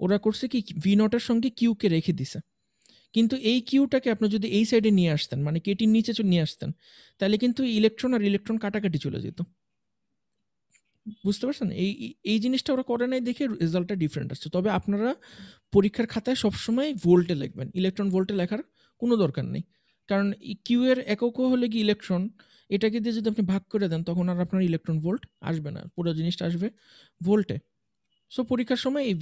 ওরা করছে কি ভি নটের সঙ্গে কিউকে রেখে দিছে, কিন্তু এই কিউটাকে আপনি যদি এই সাইডে নিয়ে আসতেন, মানে কেটির নিচে নিয়ে আসতেন, তাহলে কিন্তু ইলেকট্রন আর ইলেকট্রন কাটাকাটি চলে যেত, বুঝতে পারছেন? এই জিনিসটা ওরা করে নাই দেখে রেজাল্টটা ডিফারেন্ট আসছে। তবে আপনারা পরীক্ষার খাতায় সবসময় ভোল্টে লিখবেন, ইলেকট্রন ভোল্টে লেখার কোনো দরকার নেই, কারণ কিউ এর এককও হলে কি ইলেকট্রন, এটাকে দিয়ে যদি আপনি ভাগ করে দেন তখন আর আপনার ইলেকট্রন ভোল্ট আসবে না, পুরো জিনিসটা আসবে ভোল্টে। সো পরীক্ষার সময় এই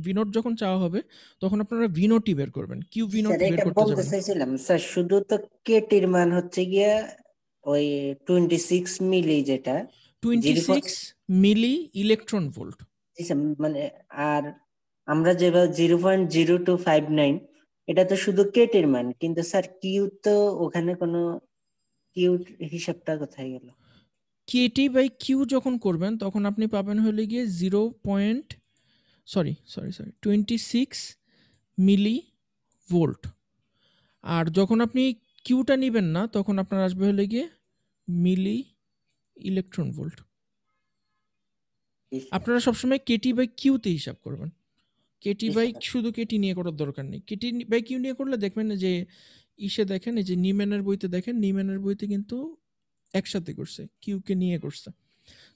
ভিনোট যখন চাওয়া হবে তখন আপনারা ভিনোটই বের করবেন, কিউ ভিনোট স্যার বের এটা করতে বলতে যাবেন। চাইছিলাম স্যার, শুধু তো কেটির মান হচ্ছে গিয়া ওই 26 মিলি, যেটা 26 মিলি ইলেকট্রন ভোল্ট, মানে, আর আমরা যেভাবে 0.0259, এটা তো শুধু কেটির মান, কিন্তু স্যার কিউ তো ওখানে কোনো কিউ হিসাবটা কোথায় গেল? কেটি বাই কিউ যখন করবেন তখন আপনি পাবেন হলে গিয়ে 26 মিলি ভোল্ট। আর যখন আপনি কিউটা নেবেন না তখন আপনার আসবে হলে গিয়ে মিলি ইলেকট্রন ভোল্ট। আপনারা সবসময় কেটি বাই কিউতে হিসাব করবেন, কেটি বাই শুধু কেটি নিয়ে করার দরকার নেই। কেটি বাই কিউ নিয়ে করলে দেখবেন যে ইসে দেখেন, এই যে নিম্যানের বইতে দেখেন, নিম্যানের বইতে কিন্তু একসাথে করছে, কিউকে নিয়ে করছে।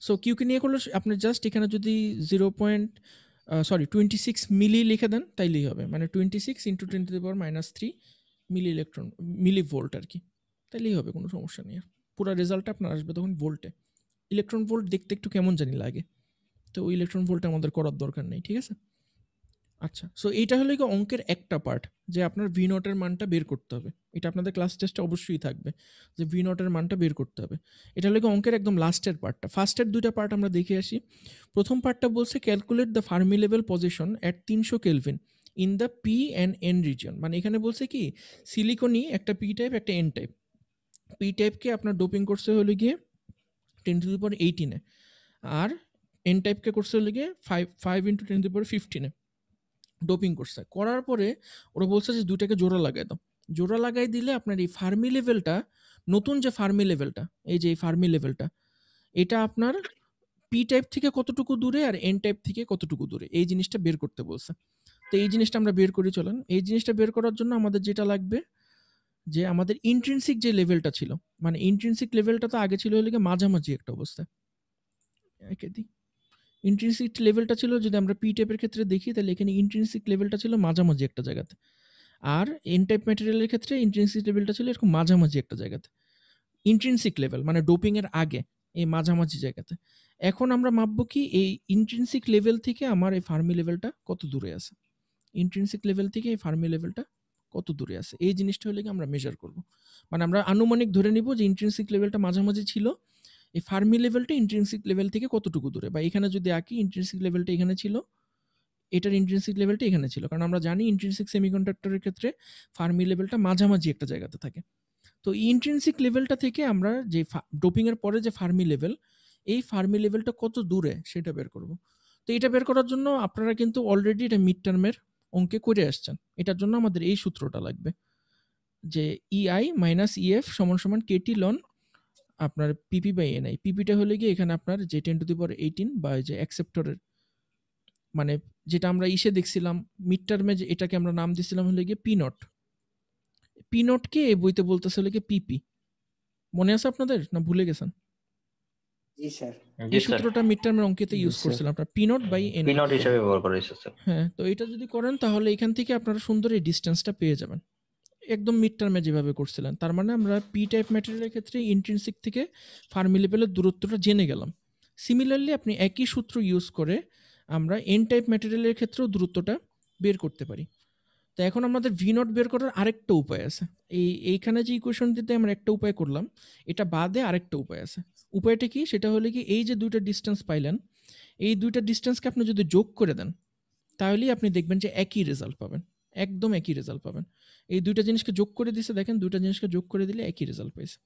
সো কিউকে নিয়ে করলে আপনি জাস্ট এখানে যদি 26 মিলি লিখে দেন তাইলেই হবে, মানে 26 × 10⁻³ মিলি ভোল্ট আর কি, তাইলেই হবে, কোনো সমস্যা নেই। আর পুরো রেজাল্টটা আপনার আসবে তখন ভোল্টে। ইলেকট্রন ভোল্ট দেখতে একটু কেমন জানি লাগে, তো ওই ইলেকট্রন ভোল্টে আমাদের করার দরকার নেই, ঠিক আছে? আচ্ছা, সো এইটা হলো কি অঙ্কের একটা পার্ট, যে আপনার ভি নটের মানটা বের করতে হবে। এটা আপনাদের ক্লাস টেস্টে অবশ্যই থাকবে যে ভি নটের মানটা বের করতে হবে। এটা হলো কি অঙ্কের একদম লাস্টের পার্টটা। ফার্স্টের দুইটা পার্ট আমরা দেখে আসি। প্রথম পার্টটা বলছে calculate the Fermi level position at 300 kelvin in the P and N region. মানে এখানে বলছে কি সিলিকনই একটা পি টাইপ একটা এন টাইপ। পি টাইপকে আপনার ডোপিং করছে হলো গিয়ে 10⁻18 আর এন টাইপকে করছে হলো গিয়ে 5 × 10⁻15 ডোপিং করছে। করার পরে ওরা বলছে যে দুইটাকে জোড়া লাগাই দাও। জোড়া লাগাই দিলে আপনার এই ফার্মি লেভেলটা, নতুন যে ফার্মি লেভেলটা, এই যে এই ফার্মি লেভেলটা, এটা আপনার পি টাইপ থেকে কতটুকু দূরে আর এন টাইপ থেকে কতটুকু দূরে, এই জিনিসটা বের করতে বলছে। তো এই জিনিসটা আমরা বের করি চলেন। এই জিনিসটা বের করার জন্য আমাদের যেটা লাগবে যে আমাদের ইন্ট্রিনসিক যে লেভেলটা ছিল, মানে ইন্ট্রিনসিক লেভেলটা তো আগে ছিল হলো গিয়ে মাঝামাঝি একটা অবস্থা। একে দিই ইন্ট্রিনসিক লেভেলটা ছিল, যদি আমরা পি টাইপের ক্ষেত্রে দেখি তাহলে এখানে ইন্ট্রিনসিক লেভেলটা ছিল মাঝামাঝি একটা জায়গাতে, আর এন টাইপ ম্যাটেরিয়ালের ক্ষেত্রে ইন্ট্রিনসিক লেভেলটা ছিল এরকম মাঝামাঝি একটা জায়গাতে। ইন্ট্রিনসিক লেভেল মানে ডোপিং এর আগে এই মাঝামাঝি জায়গাতে। এখন আমরা মাপবো কি এই ইন্ট্রিনসিক লেভেল থেকে আমার এই ফার্মি লেভেলটা কত দূরে আছে, ইন্ট্রিনসিক লেভেল থেকে এই ফার্মি লেভেলটা কত দূরে আছে, এই জিনিসটা হলে কি আমরা মেজার করব। মানে আমরা আনুমানিক ধরে নিব যে ইন্ট্রিনসিক লেভেলটা মাঝামাঝি ছিল, এই ফার্মি লেভেলটা ইন্ট্রিনসিক লেভেল থেকে কতটুকু দূরে। বা এখানে যদি আঁকি ইন্ট্রিনসিক লেভেলটা এখানে ছিল, এটার ইন্ট্রিনসিক লেভেলটা এখানে ছিল, কারণ আমরা জানি ইন্ট্রিনসিক সেমিকন্ডাক্টরের ক্ষেত্রে ফার্মি লেভেলটা মাঝামাঝি একটা জায়গাতে থাকে। তো ইন্ট্রিনসিক লেভেলটা থেকে আমরা যে ডোপিং এর পরে যে ফার্মি লেভেল, এই ফার্মি লেভেলটা কত দূরে সেটা বের করব। তো এটা বের করার জন্য আপনারা কিন্তু অলরেডি এটা মিড টার্মের অঙ্কে করে আসছেন। এটার জন্য আমাদের এই সূত্রটা লাগবে যে ইআই মাইনাস ইএফ সমান সমান কেটি লন আপনার পিপি বাই এনআই। পিপিটা হলে গিয়ে এখানে আপনার যে 10⁻18 বা যে অ্যাকসেপ্টরের, মানে যেটা আমরা ইসে দেখছিলাম মিড টার্মে, যে এটাকে আমরা নাম দিছিলাম হলে গিয়ে পি নট। পি নটকে এই বইতে বলতেছে হলে গিয়ে পিপি। মনে আছে আপনাদের না ভুলে গেছেন? জি স্যার। জি এই স্যার, সূত্রটা মিড টার্মের অঙ্কেতে জি ইউজ স্যার। করছিলাম আপনার P not by N. P not হিসেবে ব্যবহার করা হয়েছে স্যার। হ্যাঁ, তো এটা যদি করেন তাহলে এখান থেকে আপনারা সুন্দর এই ডিস্টেন্সটা পেয়ে যাবেন একদম মিড টার্মে যেভাবে করছিলেন। তার মানে আমরা পি টাইপ ম্যাটেরিয়ালের ক্ষেত্রে ইন্ট্রিনসিক থেকে ফার্মি লেভেলের দূরত্বটা জেনে গেলাম। সিমিলারলি আপনি একই সূত্র ইউজ করে আমরা এন টাইপ ম্যাটেরিয়ালের ক্ষেত্রেও দূরত্বটা বের করতে পারি। তো এখন আমাদের ভি নট বের করার আরেকটা উপায় আছে। এইখানে যে ইকুয়েশনটিতে আমরা একটা উপায় করলাম, এটা বাদে আরেকটা উপায় আছে। উপায়টা কি? সেটা হলো কি এই যে দুইটা ডিস্টেন্স পাইলেন, এই দুইটা ডিস্টেন্সকে আপনি যদি যোগ করে দেন তাহলেই আপনি দেখবেন যে একই রেজাল্ট পাবেন, একদম একই রেজাল্ট পাবেন। এই দুইটা জিনিসকে যোগ করে দিছে, দেখেন দুইটা জিনিসকে যোগ করে দিলে একই রেজাল্ট পাইছে।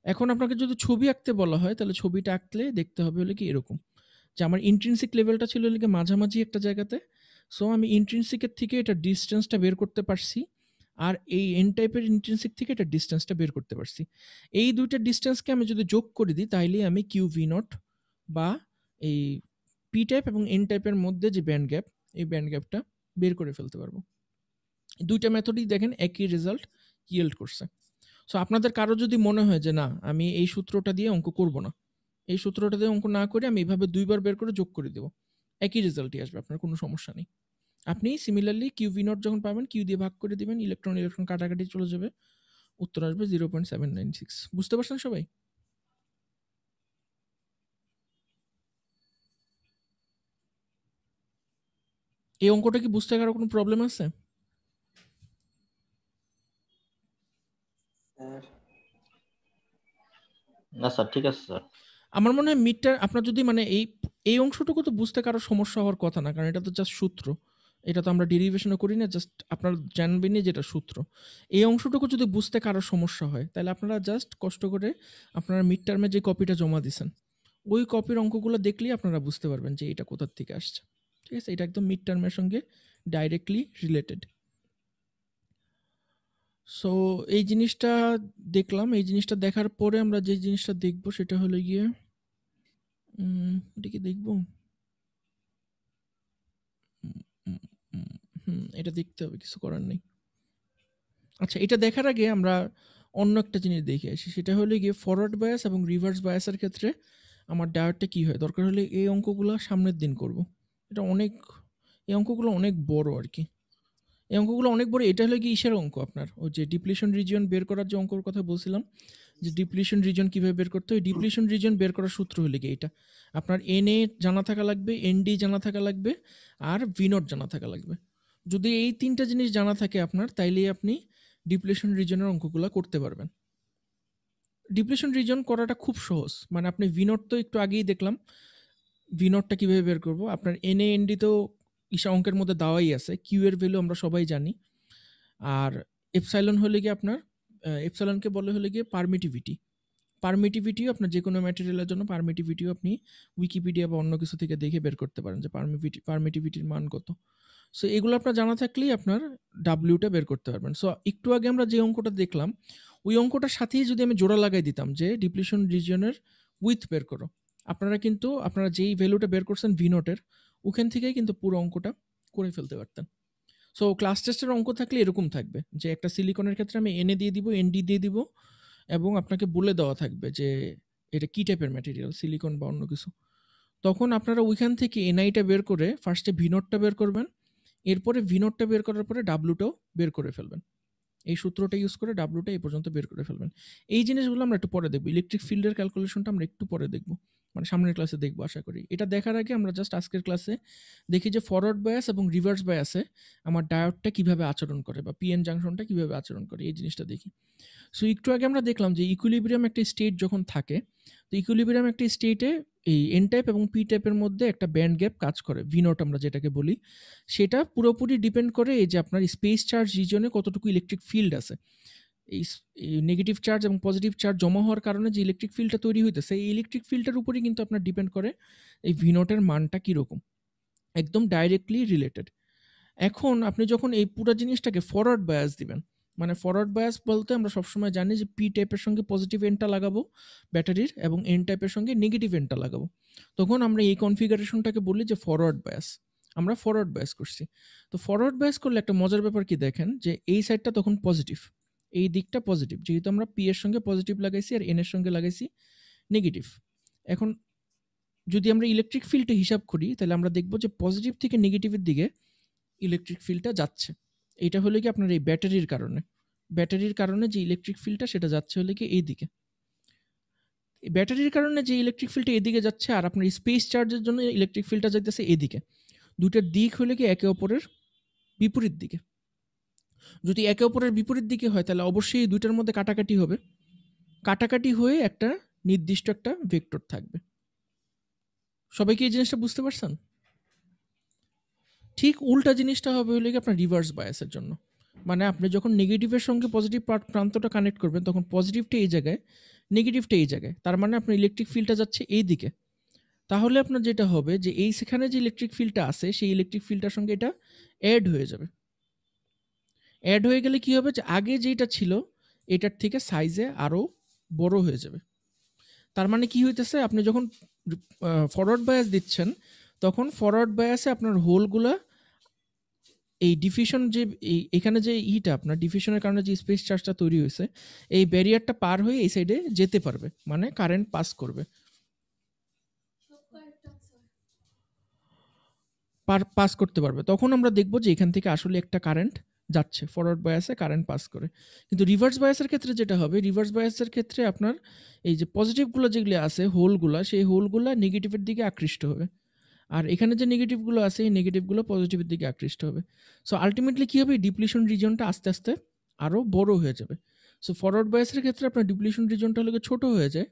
এখন আপনাকে যদি ছবি আঁকতে বলা হয় তাহলে ছবিটা আঁকলে দেখতে হবে হলে কি এরকম, যে আমার ইন্ট্রিনসিক লেভেলটা ছিল হলে কি মাঝামাঝি একটা জায়গাতে। সো আমি ইন্ট্রিনসিকের থেকে এটা ডিস্টেন্সটা বের করতে পারছি, আর এই এন টাইপের ইন্ট্রিনসিক থেকে এটা ডিস্টেন্সটা বের করতে পারছি। এই দুইটা ডিস্টেন্সকে আমি যদি যোগ করে দিই তাহলেই আমি কিউ ভি নট বা এই পি টাইপ এবং এন টাইপের মধ্যে যে ব্যান্ড গ্যাপ, এই ব্যান্ড গ্যাপটা বের করে ফেলতে পারবো। দুইটা মেথডই দেখেন একই রেজাল্ট ইয়েল্ড করছে। সো আপনাদের কারো যদি মনে হয় যে না আমি এই সূত্রটা দিয়ে অঙ্ক করব না, এই সূত্রটা দিয়ে অঙ্ক না করে আমি এইভাবে দুইবার বের করে যোগ করে দেবো, একই রেজাল্টই আসবে, আপনার কোনো সমস্যা নেই। আপনি সিমিলারলি কিউ ভি নট যখন পাবেন কিউ দিয়ে ভাগ করে দিবেন, ইলেকট্রন ইলেকট্রন কাটাকাটি চলে যাবে, উত্তর আসবে 0.796। বুঝতে পারছেন সবাই? এই অঙ্কটা কি বুঝতে কারো কোনো প্রবলেম আছে? না স্যার, ঠিক আছে স্যার। আমার মনে হয় মিডটা আপনার যদি মানে এই অংশটুকু তো বুঝতে কারো সমস্যা হওয়ার কথা না, কারণ এটা তো জাস্ট সূত্র, এটা তো আমরা ডেরিভেশনও করি না, জাস্ট আপনার জানবেনই যেটা সূত্র। এই অংশটুকু যদি বুঝতে কারো সমস্যা হয় তাহলে আপনারা জাস্ট কষ্ট করে আপনারা মিড টার্মে যে কপিটা জমা দিয়েছেন ওই কপির অঙ্কগুলো দেখলেই আপনারা বুঝতে পারবেন যে এটা কোথার থেকে আসছে। ঠিক আছে, এটা একদম মিড টার্মের সঙ্গে ডাইরেক্টলি রিলেটেড। সো এই জিনিসটা দেখলাম, এই জিনিসটা দেখার পরে আমরা যে জিনিসটা দেখবো সেটা হলো গিয়ে এটা কি দেখবো, এটা দেখতে হবে, কিছু করার নেই। আচ্ছা, এটা দেখার আগে আমরা অন্য একটা জিনিস দেখে আসি, সেটা হলো গিয়ে ফরওয়ার্ড বায়াস এবং রিভার্স বায়াসের ক্ষেত্রে আমার ডায়োডটা কি হয়। দরকার হলে এই অঙ্কগুলো সামনের দিন করব। এটা অনেক, এই অঙ্কগুলো অনেক বড় আর কি, এই অঙ্কগুলো অনেক বড়। এটা হলো কি ইসের অঙ্ক, আপনার ওই যে ডিপ্লিশন রিজিয়ন বের করার যে অঙ্কর কথা বলছিলাম, যে ডিপ্লিশন রিজন কিভাবে বের করতে হয়, ডিপ্লিশন রিজন বের করার সূত্র হলে কি এটা আপনার এনএ জানা থাকা লাগবে, এনডি জানা থাকা লাগবে, আর ভি নট জানা থাকা লাগবে। যদি এই তিনটা জিনিস জানা থাকে আপনার, তাইলেই আপনি ডিপ্লিশন রিজনের অঙ্কগুলো করতে পারবেন। ডিপ্লিশন রিজন করাটা খুব সহজ, মানে আপনি ভি নট তো একটু আগেই দেখলাম, ভি নটটা কীভাবে বের করবো, আপনার এনএ এনডি তো অঙ্কের মধ্যে দেওয়াই আছে। কিউ এর ভ্যালু আমরা সবাই জানি। আর এপসাইলন হলে গিয়ে আপনার এপসাইলনকে বলে হলে গিয়ে পারমিটিভিটি। পারমিটিভিটিও আপনার যে কোনো ম্যাটেরিয়ালের জন্য পারমিটিভিটিও আপনি উইকিপিডিয়া বা অন্য কিছু থেকে দেখে বের করতে পারেন যে পারমিটিভিটির মান কত। সো এগুলো আপনার জানা থাকলেই আপনার ডাব্লিউটা বের করতে পারবেন। সো একটু আগে আমরা যে অঙ্কটা দেখলাম ওই অঙ্কটার সাথেই যদি আমি জোড়া লাগাই দিতাম যে ডিপ্লিশন রিজিয়নের উইথ বের করো, আপনারা যেই ভ্যালুটা বের করছেন ভি নোটের ওখান থেকেই কিন্তু পুরো অঙ্কটা করে ফেলতে পারতেন। সো ক্লাস টেস্টের অঙ্ক থাকলে এরকম থাকবে যে একটা সিলিকনের ক্ষেত্রে আমি এনএ দিয়ে দিব, এনডি দিয়ে দিব এবং আপনাকে বলে দেওয়া থাকবে যে এটা কি টাইপের ম্যাটেরিয়াল, সিলিকন বা অন্য কিছু। তখন আপনারা ওইখান থেকে এনআইটা বের করে ফার্স্টে ভি নোটটা বের করবেন, এরপরে ভি নোটটা বের করার পরে ডাব্লুটাও বের করে ফেলবেন। এই সূত্রটা ইউজ করে ডাব্লুটা এই পর্যন্ত বের করে ফেলবেন। এই জিনিসগুলো আমরা একটু পরে দেখবো। ইলেকট্রিক ফিল্ডের ক্যালকুলেশনটা আমরা একটু পরে দেখবো, মানে সামনের ক্লাসে দেখবো আশা করি। এটা দেখার আগে আমরা জাস্ট আজকের ক্লাসে দেখি যে ফরওয়ার্ড বায়াস এবং রিভার্স বায়াসে আমার ডায়োডটা কিভাবে আচরণ করে বা পিএন জাংশনটা কিভাবে আচরণ করে এই জিনিসটা দেখি। সো একটু আগে আমরা দেখলাম যে ইকুইলিব্রিয়াম একটা স্টেট যখন থাকে, তো ইকুইলিব্রিয়াম একটা স্টেটে এই এন টাইপ এবং পি টাইপের মধ্যে একটা ব্যান্ড গ্যাপ কাজ করে, ভি নট আমরা যেটাকে বলি। সেটা পুরোপুরি ডিপেন্ড করে এই যে আপনার স্পেস চার্জ রিজনে কতটুকু ইলেকট্রিক ফিল্ড আছে। এই নেগেটিভ চার্জ এবং পজিটিভ চার্জ জমা হওয়ার কারণে যে ইলেকট্রিক ফিল্ডটা তৈরি হইতেছে এই ইলেকট্রিক ফিল্ডটার উপরেই কিন্তু আপনার ডিপেন্ড করে এই ভি নটের মানটা কীরকম, একদম ডাইরেক্টলি রিলেটেড। এখন আপনি যখন এই পুরো জিনিসটাকে ফরওয়ার্ড বায়াস দিবেন, মানে ফরওয়ার্ড বায়াস বলতে আমরা সবসময় জানি যে পি টাইপের সঙ্গে পজিটিভ এন্ডটা লাগাবো ব্যাটারির এবং এন টাইপের সঙ্গে নেগেটিভ এন্ডটা লাগাবো, তখন আমরা এই কনফিগারেশনটাকে বলি যে ফরওয়ার্ড বায়াস। আমরা ফরওয়ার্ড বায়াস করছি। তো ফরওয়ার্ড বায়াস করলে একটা মজার ব্যাপার কি দেখেন যে এই সাইডটা তখন পজিটিভ, এই দিকটা পজিটিভ, যেহেতু আমরা পি এর সঙ্গে পজিটিভ লাগাইছি আর এন এর সঙ্গে লাগাইছি নেগেটিভ। এখন যদি আমরা ইলেকট্রিক ফিল্ডে হিসাব করি তাহলে আমরা দেখবো যে পজিটিভ থেকে নেগেটিভের দিকে ইলেকট্রিক ফিল্ডটা যাচ্ছে। এটা হলে কি আপনার এই ব্যাটারির কারণে যে ইলেকট্রিক ফিল্ডটা সেটা যাচ্ছে হলে কি এই দিকে। ব্যাটারির কারণে যে ইলেকট্রিক ফিল্ডটা এদিকে যাচ্ছে আর আপনার স্পেস চার্জের জন্য ইলেকট্রিক ফিল্ডটা যাইতেছে এদিকে। দুইটার দিক হলে কি একে অপরের বিপরীত দিকে। যদি একে অপরের বিপরীত দিকে হয় তাহলে অবশ্যই এই দুইটার মধ্যে কাটাকাটি হবে, কাটাকাটি হয়ে একটা নির্দিষ্ট একটা ভেক্টর থাকবে। সবাই কি এই জিনিসটা বুঝতে পারছেন? ঠিক উল্টা জিনিসটা হবে হলে কি আপনার রিভার্স বায়াসের জন্য। মানে আপনি যখন নেগেটিভের সঙ্গে পজিটিভ প্রান্তটা কানেক্ট করবেন তখন পজিটিভটা এই জায়গায়, নেগেটিভটা এই জায়গায়, তার মানে আপনার ইলেকট্রিক ফিল্ডটা যাচ্ছে এই দিকে। তাহলে আপনার যেটা হবে যে এই সেখানে যে ইলেকট্রিক ফিল্ডটা আছে সেই ইলেকট্রিক ফিল্ডটার সঙ্গে এটা অ্যাড হয়ে যাবে। অ্যাড হয়ে গেলে কি হবে যে আগে যেটা ছিল এটার থেকে সাইজে আরও বড় হয়ে যাবে। তার মানে কি হইতেছে, আপনি যখন ফরওয়ার্ড বায়াস দিচ্ছেন তখন ফরওয়ার্ড বায়াসে আপনার হোলগুলা এই ডিফিউশন যে এখানে যে ইটা আপনার ডিফিউশনের কারণে যে স্পেস চার্জটা তৈরি হয়েছে এই ব্যারিয়ারটা পার হয়ে এই সাইডে যেতে পারবে, মানে কারেন্ট পাস করবে, পাস করতে পারবে। তখন আমরা দেখবো যে এখান থেকে আসলে একটা কারেন্ট যাচ্ছে, ফরওয়ার্ড বায়াসে কারেন্ট পাস করে। কিন্তু রিভার্স বায়াসের ক্ষেত্রে যেটা হবে, রিভার্স বায়াসের ক্ষেত্রে আপনার এই যে পজিটিভগুলো যেগুলো আছে হোলগুলা, সেই হোলগুলা নেগেটিভের দিকে আকৃষ্ট হবে, আর এখানে যে নেগেটিভগুলো আছে এই নেগেটিভগুলো পজিটিভের দিকে আকৃষ্ট হবে। সো আলটিমেটলি কী হবে, ডিপ্লিশন রিজনটা আস্তে আস্তে আরও বড় হয়ে যাবে। সো ফরওয়ার্ড বায়াসের ক্ষেত্রে আপনার ডিপ্লিশন রিজনটা হলে ছোট হয়ে যায়,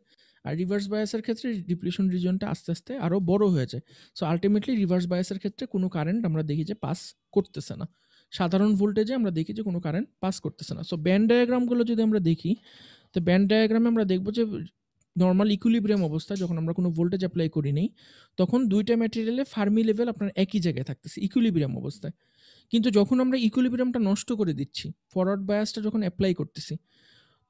আর রিভার্স বায়াসের ক্ষেত্রে ডিপ্লিশন রিজনটা আস্তে আস্তে আরও বড় হয়ে যায়। সো আলটিমেটলি রিভার্স বায়াসের ক্ষেত্রে কোনো কারেন্ট আমরা দেখি যে পাস করতেছে না, সাধারণ ভোল্টেজে আমরা দেখি যে কোনো কারেন্ট পাস করতেছে না। সো ব্যান্ড ডায়াগ্রামগুলো যদি আমরা দেখি তো ব্যান্ড ডায়াগ্রামে আমরা দেখবো যে নর্মাল ইকুইলিব্রিয়াম অবস্থা যখন আমরা কোনো ভোল্টেজ অ্যাপ্লাই করি নেই তখন দুইটা ম্যাটেরিয়ালে ফার্মি লেভেল আপনার একই জায়গায় থাকতেছে ইকুইলিব্রিয়াম অবস্থায়। কিন্তু যখন আমরা ইকুইলিব্রিয়ামটা নষ্ট করে দিচ্ছি, ফরওয়ার্ড বায়াসটা যখন অ্যাপ্লাই করতেছি,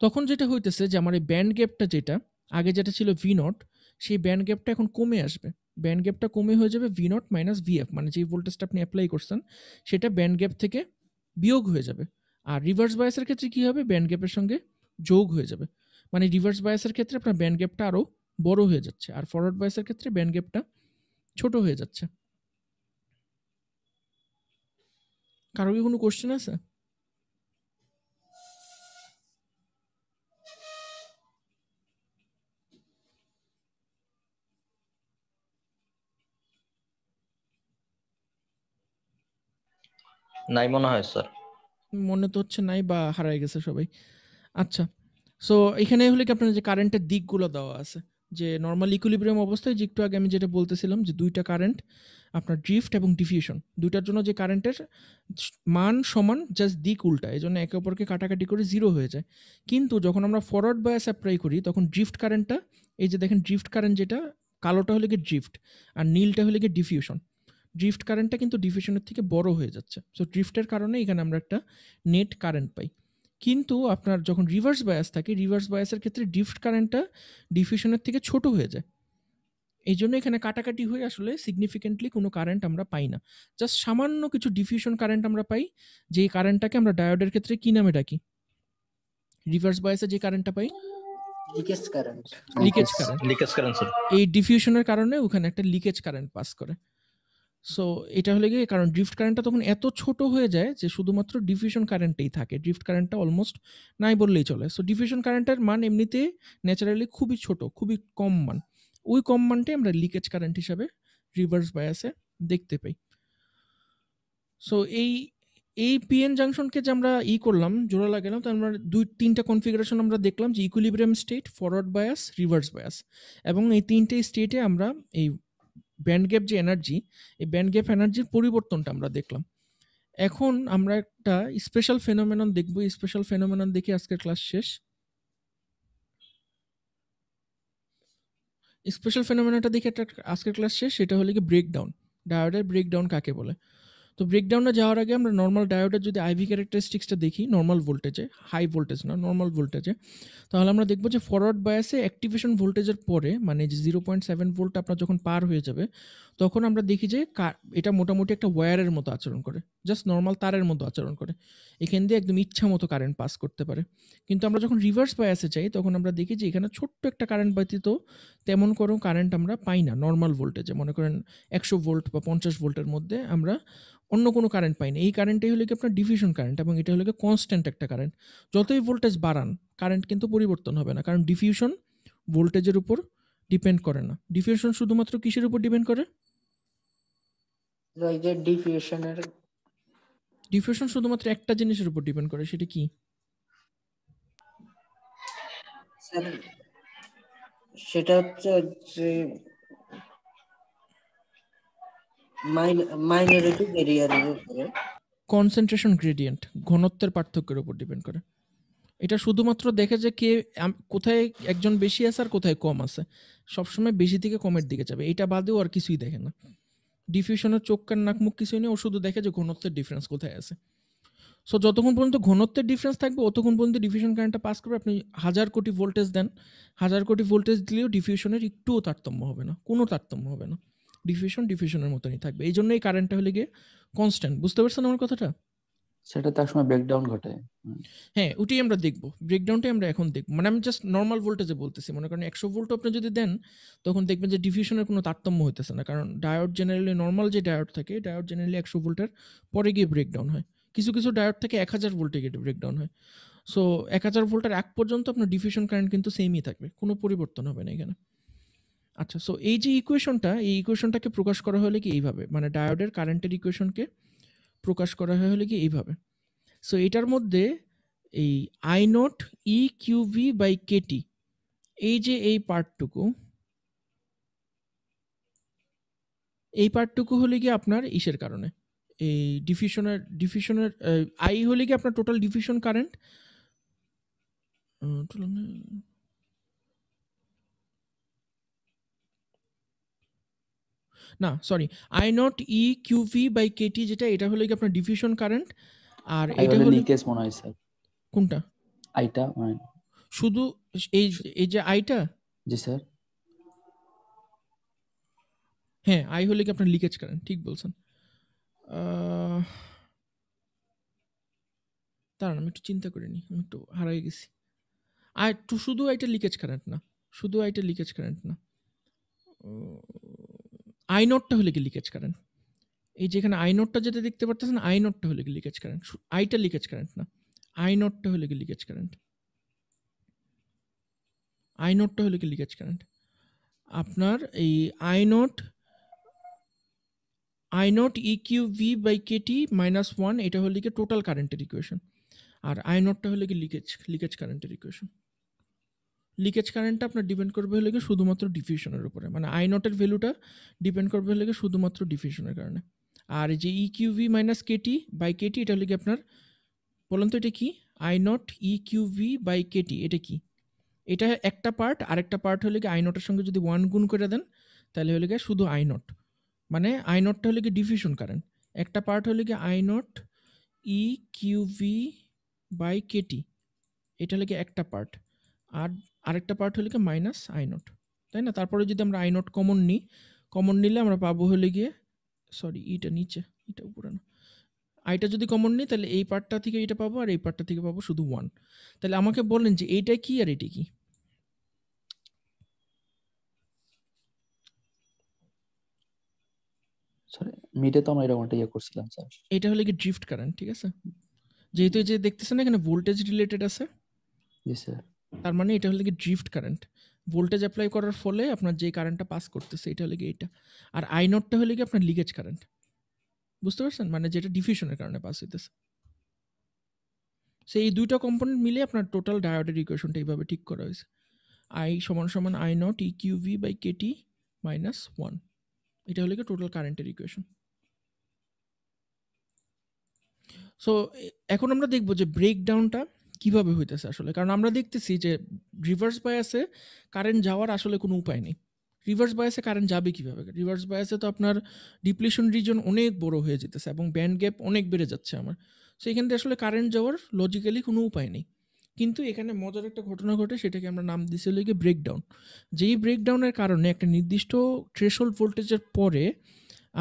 তখন যেটা হইতেছে যে আমার এই ব্যান্ড গ্যাপটা যেটা আগে যেটা ছিল ভি নট, সেই ব্যান্ড গ্যাপটা এখন কমে আসবে। ব্যান্ড গ্যাপটা কমে হয়ে যাবে ভি নট মাইনাস ভিএফ, মানে যে ভোল্টেজটা আপনি অ্যাপ্লাই করছেন সেটা ব্যান্ড গ্যাপ থেকে বিয়োগ হয়ে যাবে। আর রিভার্স বায়াসের ক্ষেত্রে কী হবে, ব্যান্ড গ্যাপের সঙ্গে যোগ হয়ে যাবে, মানে রিভার্স বায়াসের ক্ষেত্রে আপনার ব্যান্ড গ্যাপটা আরও বড় হয়ে যাচ্ছে আর ফরওয়ার্ড বায়াসের ক্ষেত্রে ব্যান্ড গ্যাপটা ছোট হয়ে যাচ্ছে। কারো কি কোনো কোশ্চেন আছে? নাই মনে হয় স্যার। মনে তো হচ্ছে নাই বা হারাই গেছে সবাই। আচ্ছা, সো এখানে হলে কি আপনার যে কারেন্টের দিকগুলো দেওয়া আছে, যে নরমাল ইকুইলিব্রিয়াম অবস্থায় যে একটু আগে আমি যেটা বলতেছিলাম যে দুইটা কারেন্ট আপনার ড্রিফট এবং ডিফিউশন দুইটার জন্য যে কারেন্টের মান সমান জাস্ট দিক উল্টা, এই জন্য একে অপরকে কাটাকাটি করে জিরো হয়ে যায়। কিন্তু যখন আমরা ফরওয়ার্ড বায়াস অ্যাপ্লাই করি তখন ড্রিফট কারেন্টটা, এই যে দেখেন ড্রিফট কারেন্ট যেটা কালোটা হলে গিয়ে ড্রিফট আর নীলটা হলে গিয়ে ডিফিউশন, ড্রিফট কারেন্টটা কিন্তু ডিফিউশনের থেকে বড় হয়ে যাচ্ছে। সো ড্রিফটের কারণে এখানে আমরা একটা নেট কারেন্ট পাই। কিন্তু আপনার যখন রিভার্স বায়াস থাকে, রিভার্স বায়াসের ক্ষেত্রে ড্রিফট কারেন্টটা ডিফিউশনের থেকে ছোট হয়ে যায়। এই জন্য এখানে কাটাকাটি হয়ে আসলে সিগনিফিকেন্টলি কোনো কারেন্ট আমরা পাই না, জাস্ট সামান্য কিছু ডিফিউশন কারেন্ট আমরা পাই, যেই কারেন্টটাকে আমরা ডায়োডের ক্ষেত্রে কি নামে ডাকি? রিভার্স বায়াসে যে কারেন্টটা পাই leakage current. Leakage current. Leakage current sir. এই ডিফিউশনের কারণে ওখানে একটা লিকেজ কারেন্ট পাস করে। সো এটা হলে গিয়ে কারণ ড্রিফট কারেন্টটা তখন এত ছোট হয়ে যায় যে শুধুমাত্র ডিফিউশন কারেন্টেই থাকে, ড্রিফট কারেন্টটা অলমোস্ট নাই বললেই চলে। সো ডিফিউশন কারেন্টের মান এমনিতে ন্যাচারালি খুবই ছোট, খুবই কম মান, ওই কম মানটাই আমরা লিকেজ কারেন্ট হিসাবে রিভার্স বায়াসে দেখতে পাই। সো এই পিএন জাংশনকে যে আমরা করলাম, জোড়া লাগালাম, তো আমরা তিনটা কনফিগারেশন আমরা দেখলাম যে equilibrium state, forward bias, reverse bias, এবং এই তিনটে স্টেটে আমরা এই ব্যান্ড গ্যাপ যে এনার্জি, এই ব্যান্ড গ্যাপ এনার্জির পরিবর্তনটা আমরা দেখলাম। এখন আমরা একটা স্পেশাল ফেনোমেনন দেখব, স্পেশাল ফেনোমেনন দেখে আজকের ক্লাস শেষ। স্পেশাল ফেনোমেননটা দেখে একটা আজকের ক্লাস শেষ, সেটা হলো কি ব্রেকডাউন। ডায়োডের ব্রেকডাউন কাকে বলে? তো ব্রেকডাউনে যাওয়ার আগে আমরা নর্মাল ডায়োডের যদি আইভি ক্যারেক্টারিস্টিক্সটা দেখি, নর্মাল ভোল্টেজে, হাই ভোল্টেজ না, নর্মাল ভোল্টেজে, তাহলে আমরা দেখবো যে ফরওয়ার্ড বায়াসে অ্যাক্টিভেশন ভোল্টেজের পরে, মানে যে 0.7 ভোল্ট আপনার যখন পার হয়ে যাবে, তখন আমরা দেখি যে এটা মোটামুটি একটা ওয়্যারের মতো আচরণ করে, জাস্ট নর্মাল তারের মতো আচরণ করে, এখান দিয়ে একদম ইচ্ছা মতো কারেন্ট পাস করতে পারে। কিন্তু আমরা যখন রিভার্স বায়াসে চাই তখন আমরা দেখি যে এখানে ছোট্ট একটা কারেন্ট ব্যতীত তেমন কোনো কারেন্ট আমরা পাই না। নর্মাল ভোল্টেজে মনে করেন 100 ভোল্ট বা 50 ভোল্টের মধ্যে আমরা অন্য কোনো কারেন্ট পাই না। এই কারেন্টটাই হলো কি আপনার ডিফিউশন কারেন্ট, এবং এটা হলো কি কনস্ট্যান্ট একটা কারেন্ট। যতই ভোল্টেজ বাড়ান কারেন্ট কিন্তু পরিবর্তন হবে না, কারণ ডিফিউশন ভোল্টেজের উপর ডিপেন্ড করে না। ডিফিউশন শুধুমাত্র কিসের উপর ডিপেন্ড করে? ওই যে ডিফিউশনের, ডিফিউশন শুধুমাত্র একটা জিনিসের উপর ডিপেন্ড করে, সেটা কি? স্যার সেটা হচ্ছে যে মাইনরিটি এরিয়ার উপরে, কনসেন্ট্রেশন গ্রেডিয়েন্ট, ঘনত্বের পার্থক্যের উপর ডিপেন্ড করে। এটা শুধুমাত্র দেখে যে কে কোথায় একজন বেশি আছে আর কোথায় কম আছে, সবসময় বেশি থেকে কমের দিকে যাবে, এটা বাদেও আর কিছুই দেখে না। ডিফিউশনের চোখ কান নাক মুখ কিছুই নেই, ও শুধু দেখে যে ঘনত্বের ডিফারেন্স কোথায় আছে। সো যতক্ষণ পর্যন্ত ঘনত্বের ডিফারেন্স থাকবে ততক্ষণ পর্যন্ত ডিফিউশন কারেন্টটা পাস করবে। আপনি 1000 কোটি ভোল্টেজ দেন, 1000 কোটি ভোল্টেজ দিলেও ডিফিউশনের একটুও তারতম্য হবে না, কোনো তারতম্য হবে না, ডিফিউশনের মতনই থাকবে। এই জন্য এই কারেন্টটা হলে গিয়ে কনস্ট্যান্ট। বুঝতে পারছেন আমার কথাটা? সেটা তার সময় ব্রেকডাউন ঘটে। হ্যাঁ, ওটাই আমরা দেখবো, ব্রেকডাউনটাই আমরা এখন দেখবো। মানে আমি জাস্ট নর্মাল ভোল্টেজে বলতেছি, মনে করেন 100 ভোল্ট আপনি যদি দেন তখন দেখবেন যে ডিফিউশনের কোনো তারতম্য হইতেছে না, কারণ ডায়োড জেনারেলি, নর্মাল যে ডায়োড থাকে, ডায়োড জেনারেলি 100 ভোল্টের পরে গিয়ে ব্রেকডাউন হয়। কিছু কিছু ডায়োড থেকে 1000 ভোল্টে গিয়ে ব্রেকডাউন হয়। সো 1000 ভোল্টের আগ পর্যন্ত আপনার ডিফিউশন কারেন্ট কিন্তু সেমই থাকবে, কোনো পরিবর্তন হবে না এখানে। আচ্ছা, সো এই যে ইকুয়েশনটা, এই ইকুয়েশনটাকে প্রকাশ করা হলে কি এইভাবে, মানে ডায়োডের কারেন্টের ইকুয়েশনকে প্রকাশ করা হয় হলে কি এইভাবে। সো এটার মধ্যে এই I not E Q V by KT, এই যে এই পার্টটুকু হলে কি আপনার ইসের কারণে, এই ডিফিউশনের আই হলে কি আপনার টোটাল ডিফিউশন কারেন্ট, না sorry, I not E Q V by KT, যেটা এটা হলে কি আপনার ডিফিউশন কারেন্ট, আর এটা হলো লিকেজ মনে হয় স্যার। কোনটা? আইটা শুধু এই যে আইটা, জি স্যার। হ্যাঁ, আই হলে কি আপনার লিকেজ কারেন্ট, ঠিক বলছেন। দাঁড়ান আমি একটু চিন্তা করে নিই, আমি একটু হারাই গেছি। আর শুধু আইটা লিকেজ কারেন্ট না, শুধু আইটা লিকেজ কারেন্ট না, আই নটটা হলে কি লিকেজ কারেন্ট। এই যেখানে আই নটটা যেটা দেখতে পারতেছেন, আই নটটা হলে কি লিকেজ কারেন্ট, আইটা লিকেজ কারেন্ট না, আই নটটা হলে কি লিকেজ কারেন্ট, আই নটটা হলে কি লিকেজ কারেন্ট। আপনার এই I not E Q V by kT -1, এটা হলে কি টোটাল কারেন্টের ইকুয়েশন, আর আই নটটা হলে কি লিকেজ কারেন্টের ইকুয়েশন। লিকেজ কারেন্টটা আপনার ডিপেন্ড করবে হলে গিয়ে শুধুমাত্র ডিফিউশনের উপরে, মানে আই নটের ভ্যালুটা ডিপেন্ড করবে হলে গিয়ে শুধুমাত্র ডিফিউশনের কারণে। আর এই যে ইকিউভি মাইনাস কেটি বাই কেটি, এটা হলে কি আপনার, বলুন তো এটা কি? আই নট ইকিউভি বাই কেটি, এটা কি? এটা একটা পার্ট, আরেকটা পার্ট হলে কি আই নটের সঙ্গে যদি 1 গুণ করে দেন তাহলে হলে গিয়ে শুধু আই নট, মানে আই নটটা হলে কি ডিফিউশন কারেন্ট, একটা পার্ট হলে কি I not e q V by kT, এটা হলে কি একটা পার্ট, আর আরেকটা পার্ট হলে কি মাইনাস আই নট, তাই না? তারপরে যদি আমরা আই নট কমন নিই, কমন নিলে আমরা পাবো হলে গিয়ে, সরি ইটা নিচে, এটা উপরে না, আইটা যদি কমন নিই তাহলে এই পার্টটা থেকে এটা পাবো আর এই পার্টটা থেকে পাবো শুধু 1। তাহলে আমাকে বলেন যে এইটা কি আর এটা কি? স্যার মিডে তো আমরা এরকম একটা ইয়ে করছিলাম স্যার। এটা হলে কি ড্রিফট কারেন্ট, ঠিক আছে? যেহেতু এই যে দেখতেছেন এখানে ভোল্টেজ রিলেটেড আছে, জি স্যার। তার মানে এটা হলে কি ড্রিফট কারেন্ট, ভোল্টেজ অ্যাপ্লাই করার ফলে আপনার যে কারেন্টটা পাস করতেছে এটা হলে কি এটা। আর আই নটটা হলে কি আপনার লিকেজ কারেন্ট, বুঝতে পারছেন? মানে যেটা ডিফিউশনের কারণে পাস হইতেছে। সেই দুইটা কম্পোনেন্ট মিলে আপনার টোটাল ডায়োডের ইকুয়েশনটা এইভাবে ঠিক করা হয়েছে, আই সমান সমান I not e q V by kT minus 1, এটা হলে কি টোটাল কারেন্টের ইকুয়েশন। সো এখন আমরা দেখব যে ব্রেকডাউনটা কিভাবে হইতেছে আসলে, কারণ আমরা দেখতেছি যে রিভার্স বায়াসে কারেন্ট যাওয়ার আসলে কোনো উপায় নেই। রিভার্স বায়াসে কারেন্ট যাবে কিভাবে? রিভার্স বায়াসে তো আপনার ডিপ্লিশন রিজন অনেক বড় হয়ে যেতেছে এবং ব্যান্ড গ্যাপ অনেক বেড়ে যাচ্ছে আমার, সো এখান থেকে আসলে কারেন্ট যাওয়ার লজিক্যালি কোনো উপায় নেই। কিন্তু এখানে মজার একটা ঘটনা ঘটে, সেটাকে আমরা নাম দিয়েছি হলো ব্রেকডাউন। যেই ব্রেকডাউনের কারণে একটা নির্দিষ্ট থ্রেশহোল্ড ভোল্টেজের পরে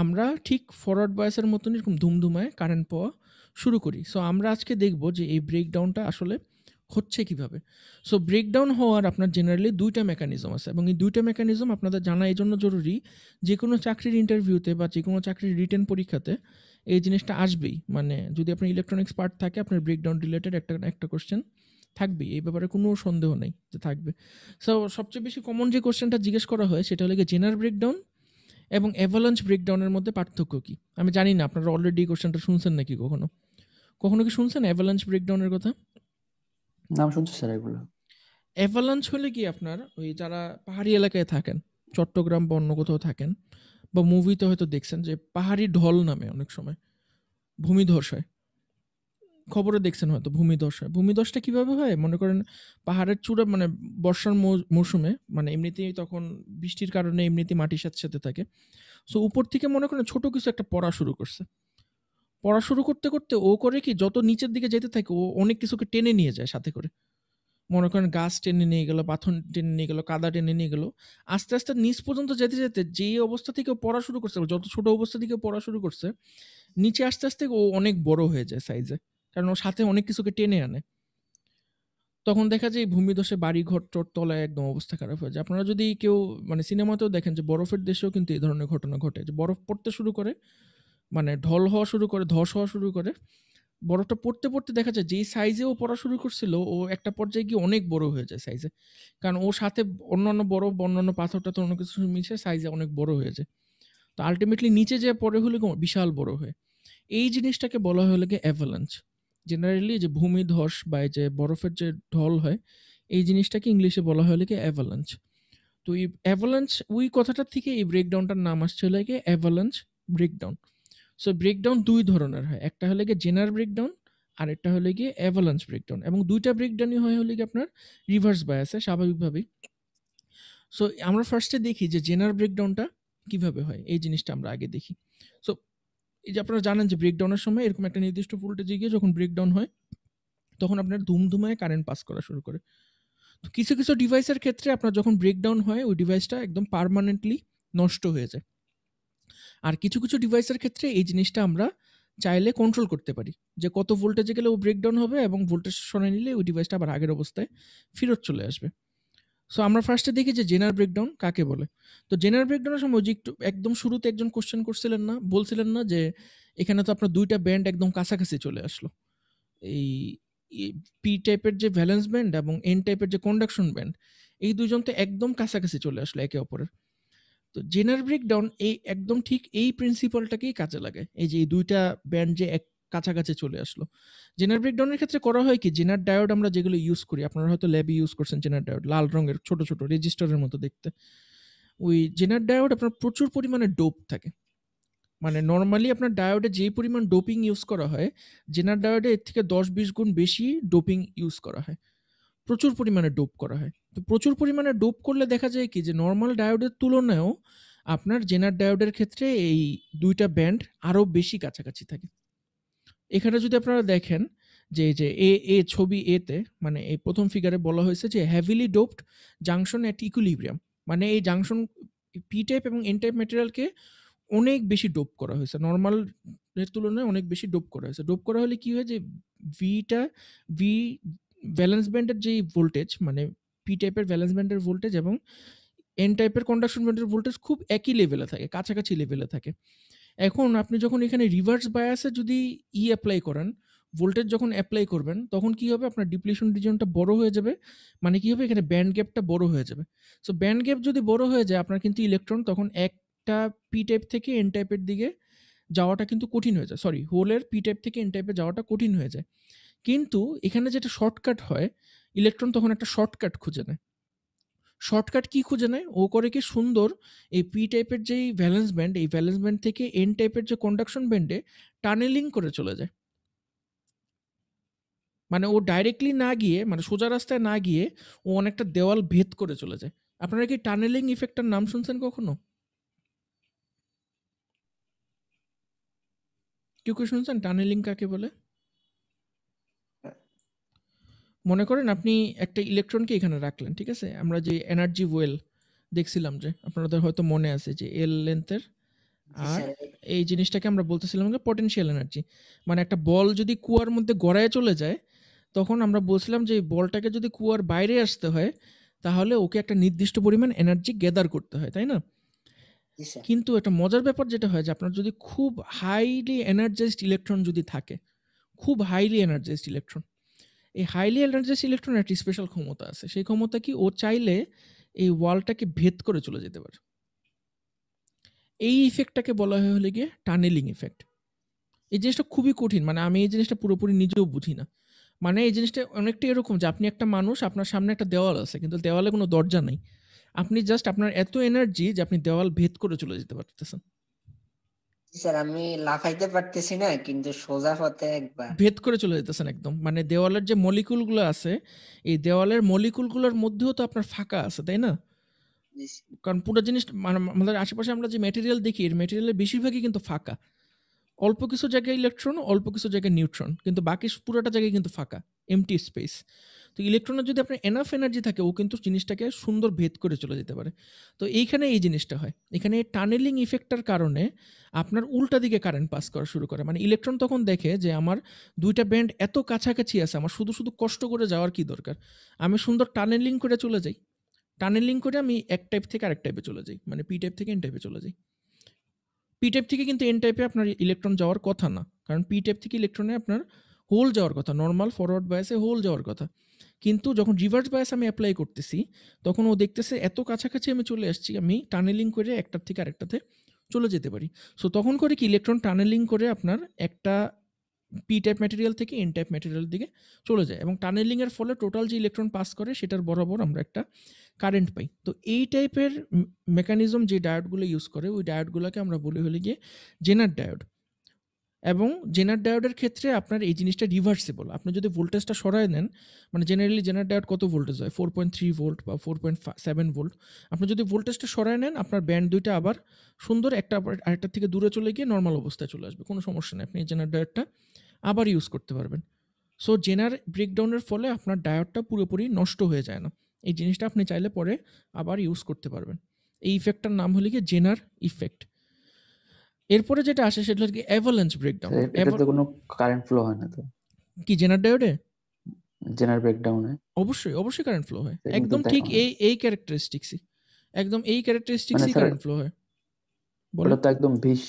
আমরা ঠিক ফরওয়ার্ড বায়াসের মতন এরকম ধুমধুমায় কারেন্ট পাওয়া শুরু করি। সো আমরা আজকে দেখব যে এই ব্রেকডাউনটা আসলে হচ্ছে কিভাবে। সো ব্রেকডাউন হওয়ার আপনার জেনারেলি দুইটা মেকানিজম আছে, এবং এই দুইটা মেকানিজম আপনাদের জানা এই জন্য জরুরি, যে কোনো চাকরির ইন্টারভিউতে বা যে কোনো চাকরির রিটেন পরীক্ষাতে এই জিনিসটা আসবেই। মানে যদি আপনার ইলেকট্রনিক্স পার্ট থাকে, আপনার ব্রেকডাউন রিলেটেড একটা কোশ্চেন থাকবেই, এই ব্যাপারে কোনো সন্দেহ নেই যে থাকবে। সো সবচেয়ে বেশি কমন যে কোশ্চেনটা জিজ্ঞেস করা হয় সেটা হলো জেনার ব্রেকডাউন এবং অ্যাভালাঞ্চ ব্রেকডাউনের মধ্যে পার্থক্য কি। আমি জানি না আপনারা অলরেডি এই কোশ্চেনটা শুনছেন নাকি, কখনো কখনো কি শুনছেন অ্যাভালাঞ্চ ব্রেকডাউনের কথা? নাম শুনছি স্যার এগুলো। অ্যাভালাঞ্চ হলে কি আপনার ওই যারা পাহাড়ি এলাকায় থাকেন, চট্টগ্রাম বা অন্য কোথাও থাকেন, বা মুভিতে হয়তো দেখছেন যে পাহাড়ি ঢল নামে অনেক সময় ভূমিধস হয়, খবরে দেখছেন হয়তো ভূমিধস হয়। ভূমিধসটা কিভাবে হয়? মনে করেন পাহাড়ের চূড়া, মানে বর্ষার মৌসুমে, মানে এমনিতেই তখন বৃষ্টির কারণে এমনিতেই মাটির সাথে সাথে থাকে, সো উপর থেকে মনে করেন ছোট কিছু একটা পড়া শুরু করছে, পড়া শুরু করতে করতে ও করে কি যত নিচের দিকে যেতে থাকে ও অনেক কিছুকে টেনে নিয়ে যায় সাথে করে। মনে করেন গাছ টেনে নিয়ে গেল, পাথর টেনে নিয়ে গেল, কাদা টেনে নিয়ে গেল, আস্তে আস্তে নিচ পর্যন্ত যেতে যেতে যেই অবস্থা থেকে ও পড়া শুরু করছে, যত ছোট অবস্থা থেকে পড়া শুরু করছে, নিচে আস্তে আস্তে ও অনেক বড় হয়ে যায় সাইজে, কারণ ওর সাথে অনেক কিছুকে টেনে আনে। তখন দেখা যায় ভূমিধসে বাড়ি ঘর চোর তলায় একদম অবস্থা খারাপ হয়ে যায়। আপনারা যদি কেউ মানে সিনেমাতেও দেখেন যে বরফের দেশেও কিন্তু এই ধরনের ঘটনা ঘটে, যে বরফ পড়তে শুরু করে, মানে ঢল হওয়া শুরু করে, ধস হওয়া শুরু করে, বরফটা পড়তে পড়তে দেখা যায় যেই সাইজে ও পড়া শুরু করছিল ও একটা পর্যায়ে গিয়ে অনেক বড় হয়ে যায় সাইজে, কারণ ওর সাথে অন্যান্য বরফ, অন্যান্য পাথরটা তো অন্য কিছু মিশে সাইজে অনেক বড় হয়ে যায়। তো আলটিমেটলি নিচে যে পড়ে হলে বিশাল বড় হয়। এই জিনিসটাকে বলা হয় লাগে অ্যাভালাঞ্চ। জেনারেলি যে ভূমিধস বা এই যে বরফের যে ঢল হয়, এই জিনিসটাকে ইংলিশে বলা হয় লাগে অ্যাভালাঞ্চ। তো এই অ্যাভালাঞ্চ, ওই কথাটার থেকে এই ব্রেকডাউনটার নাম আসছে লাগে অ্যাভালাঞ্চ ব্রেকডাউন। সো ব্রেকডাউন দুই ধরনের হয়, একটা হলে গিয়ে জেনার ব্রেকডাউন, আর একটা হলে গিয়ে অ্যাভালাঞ্চ ব্রেকডাউন, এবং দুইটা ব্রেকডাউনই হয় হলে গিয়ে আপনার রিভার্স বায়াসে স্বাভাবিকভাবেই। সো আমরা ফার্স্টে দেখি যে জেনার ব্রেকডাউনটা কিভাবে হয়, এই জিনিসটা আমরা আগে দেখি। সো এই যে আপনারা জানেন যে ব্রেকডাউনের সময় এরকম একটা নির্দিষ্ট ভোল্টেজে গিয়ে যখন ব্রেকডাউন হয় তখন আপনার ধুমধুমায় কারেন্ট পাস করা শুরু করে। তো কিছু কিছু ডিভাইসের ক্ষেত্রে আপনার যখন ব্রেকডাউন হয় ওই ডিভাইসটা একদম পার্মানেন্টলি নষ্ট হয়ে যায়, আর কিছু কিছু ডিভাইসের ক্ষেত্রে এই জিনিসটা আমরা চাইলে কন্ট্রোল করতে পারি, যে কত ভোল্টেজে গেলে ও ব্রেকডাউন হবে এবং ভোল্টেজ সরিয়ে নিলে ওই ডিভাইসটা আবার আগের অবস্থায় ফেরত চলে আসবে। সো আমরা ফার্স্টে দেখি যে জেনার ব্রেকডাউন কাকে বলে। তো জেনার ব্রেকডাউনের সময় যে একটু একদম শুরুতে একজন কোশ্চেন করছিলেন না, বলছিলেন না যে এখানে তো আপনার দুইটা ব্যান্ড একদম কাছাকাছি চলে আসলো, এই পি টাইপের যে ভ্যালেন্স ব্যান্ড এবং এন টাইপের যে কন্ডাকশন ব্যান্ড, এই দুজন তো একদম কাছাকাছি চলে আসলো একে অপরের। তো জেনার ব্রেকডাউন এই একদম ঠিক এই প্রিন্সিপালটাকেই কাজে লাগে, এই যে এই দুইটা ব্যান্ড যে কাছাকাছি চলে আসলো। জেনার ব্রেকডাউনের ক্ষেত্রে করা হয় কি, জেনার ডায়োড আমরা যেগুলো ইউজ করি, আপনারা হয়তো ল্যাবে ইউজ করছেন জেনার ডায়োড, লাল রঙের ছোট ছোট রেজিস্টারের মতো দেখতে। ওই জেনার ডায়োড আপনার প্রচুর পরিমাণে ডোপ থাকে। মানে নর্মালি আপনার ডায়োডে যেই পরিমাণ ডোপিং ইউজ করা হয়, জেনার ডায়োডে এর থেকে 10-20 গুণ বেশি ডোপিং ইউজ করা হয়, প্রচুর পরিমাণে ডোপ করা হয়। তো প্রচুর পরিমাণে ডোপ করলে দেখা যায় কি যে নর্মাল ডায়োডের তুলনায়ও আপনার জেনার ডায়োডের ক্ষেত্রে এই দুইটা ব্যান্ড আরও বেশি কাছাকাছি থাকে। এখানে যদি আপনারা দেখেন যে যে এ ছবি এতে, মানে এই প্রথম ফিগারে বলা হয়েছে যে heavily doped junction at equilibrium, মানে এই জাংশন পি টাইপ এবং এন টাইপ ম্যাটেরিয়ালকে অনেক বেশি ডোপ করা হয়েছে, নর্মাল এর তুলনায় অনেক বেশি ডোপ করা হয়েছে। ডোপ করা হলে কি হয় যে ভি ভ্যালেন্স ব্যান্ডের যেই ভোল্টেজ, মানে পি টাইপের ভ্যালেন্স ব্যান্ডের ভোল্টেজ এবং এন টাইপের কন্ডাকশন ব্যান্ডের ভোল্টেজ খুব একই লেভেলে থাকে, কাছাকাছি লেভেলে থাকে। এখন আপনি যখন এখানে রিভার্স বায়াসে যদি অ্যাপ্লাই করেন, ভোল্টেজ যখন অ্যাপ্লাই করবেন, তখন কি হবে, আপনার ডিপ্লিশন রিজনটা বড় হয়ে যাবে। মানে কি হবে, এখানে ব্যান্ড গ্যাপটা বড় হয়ে যাবে। সো ব্যান্ড গ্যাপ যদি বড় হয়ে যায়, আপনার কিন্তু ইলেকট্রন তখন একটা পি টাইপ থেকে এন টাইপের দিকে যাওয়াটা কিন্তু কঠিন হয়ে যায়, সরি, হোলের পি টাইপ থেকে এন টাইপে যাওয়াটা কঠিন হয়ে যায়। কিন্তু এখানে যেটা শর্টকাট হয়, ইলেকট্রন তখন একটা শর্টকাট খুঁজে নেয়। শর্টকাট কি খুঁজে নেয়, ও করে কি সুন্দর এই পি টাইপের যেই ভ্যালেন্স ব্যান্ড, এই ভ্যালেন্স ব্যান্ড থেকে এন টাইপের যে কন্ডাকশন ব্যান্ডে টানেলিং করে চলে যায়। মানে ও ডাইরেক্টলি না গিয়ে, মানে সোজা রাস্তায় না গিয়ে ও অনেকটা দেওয়াল ভেদ করে চলে যায়। আপনারা কি টানেলিং ইফেক্টটার নাম শুনছেন কখনো? কেউ কেউ শুনছেন টানেলিং কাকে বলে? মনে করেন আপনি একটা ইলেকট্রনকে এখানে রাখলেন, ঠিক আছে, আমরা যে এনার্জি ওয়েল দেখছিলাম, যে আপনাদের হয়তো মনে আছে যে এল লেন্থের, জি আর স্যার। এই জিনিসটাকে আমরা বলতেছিলাম যে পটেনশিয়াল এনার্জি। মানে একটা বল যদি কুয়ার মধ্যে গড়ায় চলে যায়, তখন আমরা বলছিলাম যে এই বলটাকে যদি কুয়ার বাইরে আসতে হয়, তাহলে ওকে একটা নির্দিষ্ট পরিমাণ এনার্জি গ্যাদার করতে হয়, তাই না? জি স্যার। কিন্তু একটা মজার ব্যাপার যেটা হয় যে আপনার যদি খুব হাইলি এনার্জাইজড ইলেকট্রন যদি থাকে, খুব হাইলি এনার্জাইজড ইলেকট্রন, এই হাইলি এনার্জাইজড ইলেকট্রন একটা স্পেশাল ক্ষমতা আছে। সেই ক্ষমতা কি, ও চাইলে এই ওয়ালটাকে ভেদ করে চলে যেতে পারে। এই ইফেক্টটাকে বলা হয় হলে গিয়ে টানেলিং ইফেক্ট। এই জিনিসটা খুবই কঠিন, মানে আমি এই জিনিসটা পুরোপুরি নিজেও বুঝি না। মানে এই জিনিসটা অনেকটা এরকম যে আপনি একটা মানুষ, আপনার সামনে একটা দেওয়াল আছে, কিন্তু দেওয়ালে কোনো দরজা নেই। আপনি জাস্ট আপনার এত এনার্জি যে আপনি দেওয়াল ভেদ করে চলে যেতে পারতেছেন। জি স্যার, আমি লাফাইতে পারতেছি না, কিন্তু সোজা পথে একবার। ভেদ করে চলে যেতেছেন একদম। মানে দেওয়ালের যে মলিকুলগুলো আছে, এই দেওয়ালের মলিকুলগুলোর মধ্যেও তো আপনার ফাঁকা আছে, তাই না? জি কারণ পুরো জিনিস, মানে আমাদের আশেপাশে আমরা যে ম্যাটেরিয়াল দেখি, এর ম্যাটেরিয়ালের বেশিরভাগই কিন্তু ফাঁকা। অল্প কিছু জায়গায় ইলেকট্রন, অল্প কিছু জায়গায় নিউট্রন, কিন্তু বাকি পুরোটা জায়গায় কিন্তু ফাঁকা, এমটি স্পেস। তো ইলেকট্রনের যদি আপনার এনাফ এনার্জি থাকে, ও কিন্তু জিনিসটাকে সুন্দর ভেদ করে চলে যেতে পারে। তো এইখানে এই জিনিসটা হয়, এখানে টানেলিং ইফেক্টটার কারণে আপনার উল্টা দিকে কারেন্ট পাস করা শুরু করে। মানে ইলেকট্রন তখন দেখে যে আমার দুইটা ব্যান্ড এত কাছাকাছি আছে, আমার শুধু শুধু কষ্ট করে যাওয়ার কি দরকার, আমি সুন্দর টানেলিং করে চলে যাই। টানেলিং করে আমি এক টাইপ থেকে আরেক টাইপে চলে যাই, মানে পি টাইপ থেকে এন টাইপে চলে যাই। পি টাইপ থেকে কিন্তু এন টাইপে আপনার ইলেকট্রন যাওয়ার কথা না, কারণ পি টাইপ থেকে ইলেকট্রনে আপনার হোল যাওয়ার কথা, নর্মাল ফরওয়ার্ড বায়াসে হোল যাওয়ার কথা। কিন্তু যখন রিভার্স বায়াস আমি অ্যাপ্লাই করতেছি, তখন ও দেখতেছে এত কাছাকাছি আমি চলে আসছি, আমি টানেলিং করে একটার থেকে আরেকটাতে চলে যেতে পারি। সো তখন করে কি, ইলেকট্রন টানেলিং করে আপনার একটা পি টাইপ ম্যাটেরিয়াল থেকে এন টাইপ ম্যাটেরিয়াল দিকে চলে যায়, এবং টানেলিংয়ের ফলে টোটাল যে ইলেকট্রন পাস করে সেটার বরাবর আমরা একটা কারেন্ট পাই। তো এই টাইপের মেকানিজম যে ডায়োডগুলো ইউজ করে, ওই ডায়োডগুলোকে আমরা বলি হলে গিয়ে জেনার ডায়োড। এবং জেনার ডায়োডের ক্ষেত্রে আপনার এই জিনিসটা রিভার্সিবল। আপনি যদি ভোল্টেজটা সরায় নেন, মানে জেনারেলি জেনার ডায়োড কত ভোল্টেজ হয়, 4.3 ভোল্ট বা 4.7 ভোল্ট। আপনি যদি ভোল্টেজটা সরায় নেন, আপনার ব্যান্ড দুইটা আবার সুন্দর একটা আরেকটার থেকে দূরে চলে গিয়ে নর্মাল অবস্থায় চলে আসবে, কোনো সমস্যা নেই, আপনি জেনার ডায়োডটা আবার ইউজ করতে পারবেন। সো জেনার ব্রেকডাউনের ফলে আপনার ডায়োডটা পুরোপুরি নষ্ট হয়ে যায় না, এই জিনিসটা আপনি চাইলে পরে আবার ইউজ করতে পারবেন। এই ইফেক্টটার নাম হলো গিয়ে জেনার ইফেক্ট। এরপরে যেটা আসে সেটা হচ্ছে অ্যাভালাঞ্চ ব্রেকডাউন। এটাতে কোনো কারেন্ট ফ্লো হয় না তো কি জেনার ডায়োডে? জেনার ব্রেকডাউনে? অবশ্যই অবশ্যই কারেন্ট ফ্লো হয়, কিন্তু একদম ঠিক এই ক্যারেক্টারিস্টিক্সই, একদম এই মানে ক্যারেক্টারিস্টিক্সই স্যার কারেন্ট ফ্লো হয়। বলেন। ওটা তো একদম বিষ,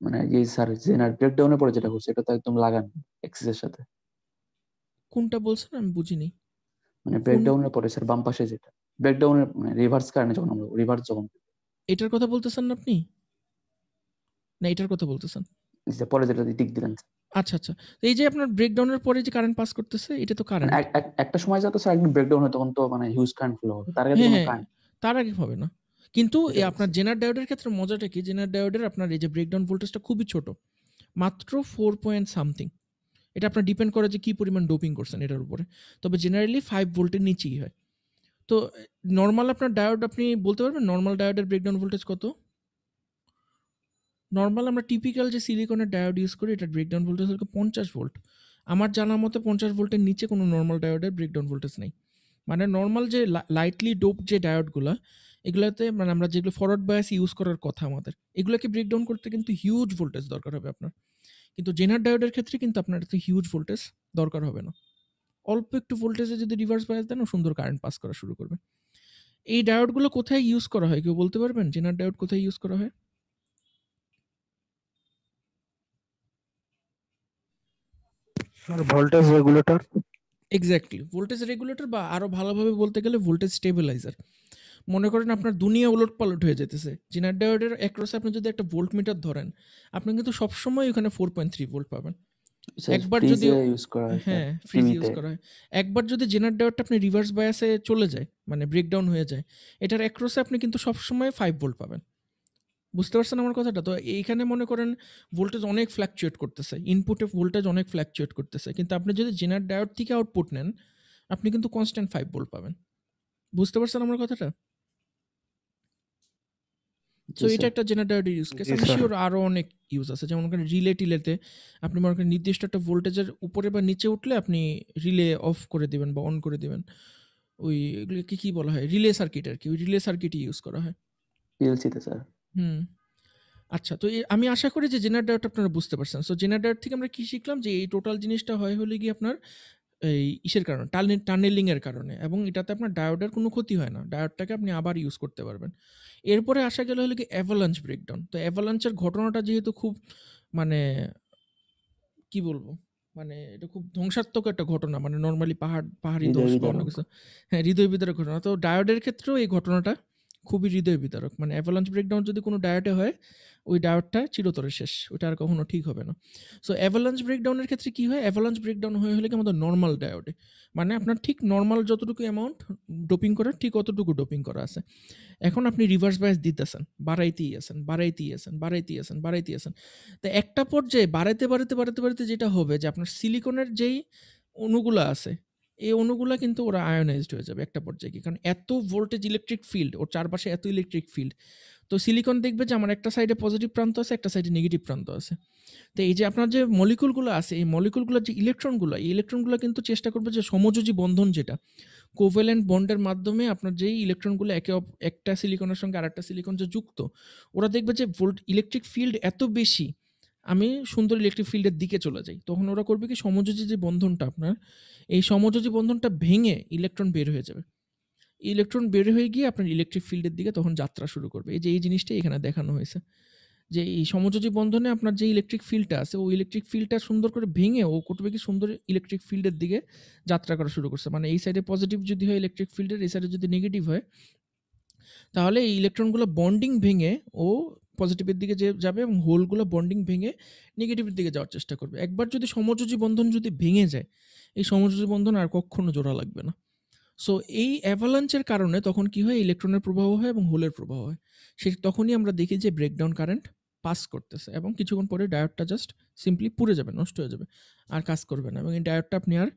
মানে এই স্যার জেনার ব্রেকডাউনের পরে যেটা হচ্ছে এটা তো একদম লাগান এক্সিসের সাথে। কোনটা বলছেন আমি বুঝিনি। মানে কোন ব্রেকডাউনের পরে স্যার বাম পাশে যেটা ব্রেকডাউনের মানে রিভার্স কারণে যখন আমরা রিভার্স যখন এটার কথা বলতেছেন না আপনি, না এটার কথা বলতেছেন? পরে যেটা দিক দিলেন আচ্ছা, আচ্ছা। তো এই যে আপনার ব্রেকডাউনের পরে যে কারেন্ট পাস করতেছে, এটা তো মানে কারেন্ট। একটা সময় যাতে স্যার একদম ব্রেকডাউন হয় তখন তো মানে হিউজ কারেন্ট ফ্লো হবে, তার আগে তো হ্যাঁ, কোনো হ্যাঁ। কারেন্ট তার আগে হবে না। কিন্তু যেটা আপনার বলছি। জেনার ডায়োডের ক্ষেত্রে মজাটা কি? জেনার ডায়োডের আপনার এই যে ব্রেকডাউন ভোল্টেজটা খুবই ছোট। মাত্র 4 পয়েন্ট সামথিং। এটা আপনার ডিপেন্ড করে যে কি পরিমাণ ডোপিং করছেন এটার উপরে। তবে জেনারেলি 5 ভোল্টের নিচেই হয়। তো নরমাল আপনার ডায়োড আপনি বলতে পারবেন নরমাল ডায়োডের ব্রেকডাউন ভোল্টেজ কত? নরমাল আমরা টিপিক্যাল যে সিলিকনের ডায়োড ইউজ করি এটার ব্রেকডাউন ভোল্টেজ হলো 50 ভোল্ট। আমার জানা মতে 50 ভোল্টের নিচে কোনো নরমাল ডায়োডের ব্রেকডাউন ভোল্টেজ নেই। মানে নরমাল যে লাইটলি ডোপ যে ডায়োডগুলা, এগুলাতে মানে আমরা যেগুলো ফরওয়ার্ড বায়াস ইউজ করার কথা আমাদের, এগুলোকে ব্রেকডাউন করতে কিন্তু হিউজ ভোল্টেজ দরকার হবে আপনার। কিন্তু জেনার ডায়োডের ক্ষেত্রে কিন্তু আপনার এত হিউজ ভোল্টেজ দরকার হবে না। অল্প একটু ভোল্টেজে যদি রিভার্স বায়াস দেন ও সুন্দর কারেন্ট পাস করা শুরু করবে। এই ডায়োডগুলো কোথায় ইউজ করা হয় কেউ বলতে পারবেন? জেনার ডায়োড কোথায় ইউজ করা হয়? Sir voltage regulator. Exactly. Voltage regulator বা আরো ভালোভাবে বলতে গেলে ভোল্টেজ স্টেবিলাইজার। মনে করেন আপনার দুনিয়া উলটপালট হয়ে যেতেছে। জেনার ডায়োডের অ্যাক্রসে আপনি যদি একটা ভোল্টমিটার ধরেন, আপনি কিন্তু সবসময় ওখানে 4.3 ভোল্ট পাবেন। স্যার একবার যদি ফ্রিজে ইউজ করা হয় স্যার, হ্যাঁ, ফ্রিজ ইউজ টিভিতে। করা হয়। একবার যদি জেনার ডায়োডটা আপনি রিভার্স বায়াসে চলে যায়, মানে ব্রেকডাউন হয়ে যায়, এটার অ্যাক্রসে আপনি কিন্তু সবসময় 5 ভোল্ট পাবেন। বুঝতে পারছেন আমার কথাটা? তো এইখানে মনে করেন ভোল্টেজ অনেক ফ্ল্যাকচুয়েট করতেছে। ইনপুটে ভোল্টেজ অনেক ফ্ল্যাকচুয়েট করতেছে। কিন্তু আপনি যদি জেনার ডায়োড থেকে আউটপুট নেন, আপনি কিন্তু কনস্ট্যান্ট 5 ভোল্ট পাবেন। বুঝতে পারছেন আমার কথাটা? সো জি এটা স্যার। একটা জেনার ডায়োডের ইউজ কেস। জি আমি স্যার। সিওর আরো অনেক ইউজ আছে। যেমন ওখানে রিলেতে আপনি মনে করেন নির্দিষ্ট একটা ভোল্টেজের উপরে বা নিচে উঠলে আপনি রিলে অফ করে দিবেন বা অন করে দিবেন। ওই এগুলোকে কি বলা হয়? রিলে সার্কিট আরকি। ওই রিলে সার্কিটই ইউজ করা হয়। পিএলসিতে স্যার। হুম। আচ্ছা, তো আমি আশা করি যে জেনার ডায়োড আপনারা বুঝতে পারছেন। সো জেনার ডায়োড থেকে আমরা কি শিখলাম? যে এই টোটাল জিনিসটা হয় হলো গিয়ে আপনার এই ইসের কারণে টানেলিং এর কারণে, এবং এটাতে আপনার ডায়োডের কোনো ক্ষতি হয় না। ডায়োডটাকে আপনি আবার ইউজ করতে পারবেন। এরপরে আসা গেল হলো কি অ্যাভালাঞ্চ ব্রেকডাউন। তো অ্যাভালাঞ্চের ঘটনাটা যেহেতু খুব মানে কি বলবো? মানে এটা খুব ধ্বংসাত্মক একটা ঘটনা। মানে নরমালি পাহাড়ি হৃদয় ধস বা অন্য বিদারক। কিছু। হ্যাঁ, হৃদয় বিদারক ঘটনা। তো ডায়োডের ক্ষেত্রেও এই ঘটনাটা খুবই হৃদয় বিদারক। মানে অ্যাভালাঞ্চ ব্রেকডাউন যদি কোনো ডায়োডে হয়, ওই ডায়োডটা চিরতরে শেষ। ওইটা আর কখনো ঠিক হবে না। সো অ্যাভালাঞ্চ ব্রেকডাউনের ক্ষেত্রে কি হয়? অ্যাভালাঞ্চ ব্রেকডাউন হলে কি আমাদের নরমাল ডায়োডে। মানে আপনার ঠিক নরমাল যতটুকু অ্যামাউন্ট ডোপিং করার ঠিক অতটুকু ডোপিং করা আছে। এখন আপনি রিভার্স বায়াস দিতেছেন, বাড়াইতেই আছেন। তো একটা পর্যায়ে বাড়াইতে যেটা হবে যে আপনার সিলিকনের যেই অণুগুলা আছে, এই অণুগুলা কিন্তু ওরা আয়োনাইজড হয়ে যাবে একটা পর্যায়ে গিয়ে। কারণ এত ভোল্টেজ ইলেকট্রিক ফিল্ড, ওর চারপাশে এত ইলেকট্রিক ফিল্ড। তো সিলিকন দেখবে যে আমার একটা সাইডে পজিটিভ প্রান্ত আছে, একটা সাইডে নেগেটিভ প্রান্ত আছে। তো এই যে আপনার যে মলিকুলগুলো আছে, এই মলিকুলগুলোর যে ইলেকট্রনগুলো, এই ইলেকট্রনগুলো কিন্তু চেষ্টা করবে যে সমযোজী বন্ধন যেটা, কোভ্যালেন্ট বন্ডের মাধ্যমে আপনার যেই ইলেকট্রনগুলো একটা সিলিকনের সঙ্গে আরেকটা সিলিকন যে যুক্ত, ওরা দেখবে যে ইলেকট্রিক ফিল্ড এত বেশি, আমি সুন্দর ইলেকট্রিক ফিল্ডের দিকে চলে যাই। তখন ওরা করবে কি, সমযোজী যে বন্ধনটা আপনার, এই সমযোজী বন্ধনটা ভেঙে ইলেকট্রন বের হয়ে যাবে। ইলেকট্রন বের হয়ে গিয়ে আপনার ইলেকট্রিক ফিল্ডের দিকে তখন যাত্রা শুরু করবে। এই যে এই জিনিসটাই এখানে দেখানো হয়েছে যে এই সমযোজী বন্ধনে আপনার যে ইলেকট্রিক ফিল্ডটা আছে, ওই ইলেকট্রিক ফিল্ডটা সুন্দর করে ভেঙে ও করবে কি, সুন্দর ইলেকট্রিক ফিল্ডের দিকে যাত্রা করা শুরু করছে। মানে এই সাইডে পজিটিভ যদি হয় ইলেকট্রিক ফিল্ডের, এই সাইডে যদি নেগেটিভ হয়, তাহলে এই ইলেকট্রনগুলো বন্ডিং ভেঙে ও পজিটিভের দিকে যাবে এবং হোলগুলো বন্ডিং ভেঙে নেগেটিভের দিকে যাওয়ার চেষ্টা করবে। একবার যদি সমযোজী বন্ধন যদি ভেঙে যায়, এই সমযোজী বন্ধন আর কখনো জোড়া লাগবে না। সো এই অ্যাভালাঞ্চের কারণে তখন কি হয়, ইলেকট্রনের প্রবাহ হয় এবং হোলের প্রবাহ হয়। তখনই আমরা দেখি যে ব্রেকডাউন কারেন্ট পাস করতেছে এবং কিছুক্ষণ পরে ডায়োডটা জাস্ট সিম্পলি পুড়ে যাবে, নষ্ট হয়ে যাবে, আর কাজ করবে না, এবং এই ডায়োডটা আপনি আর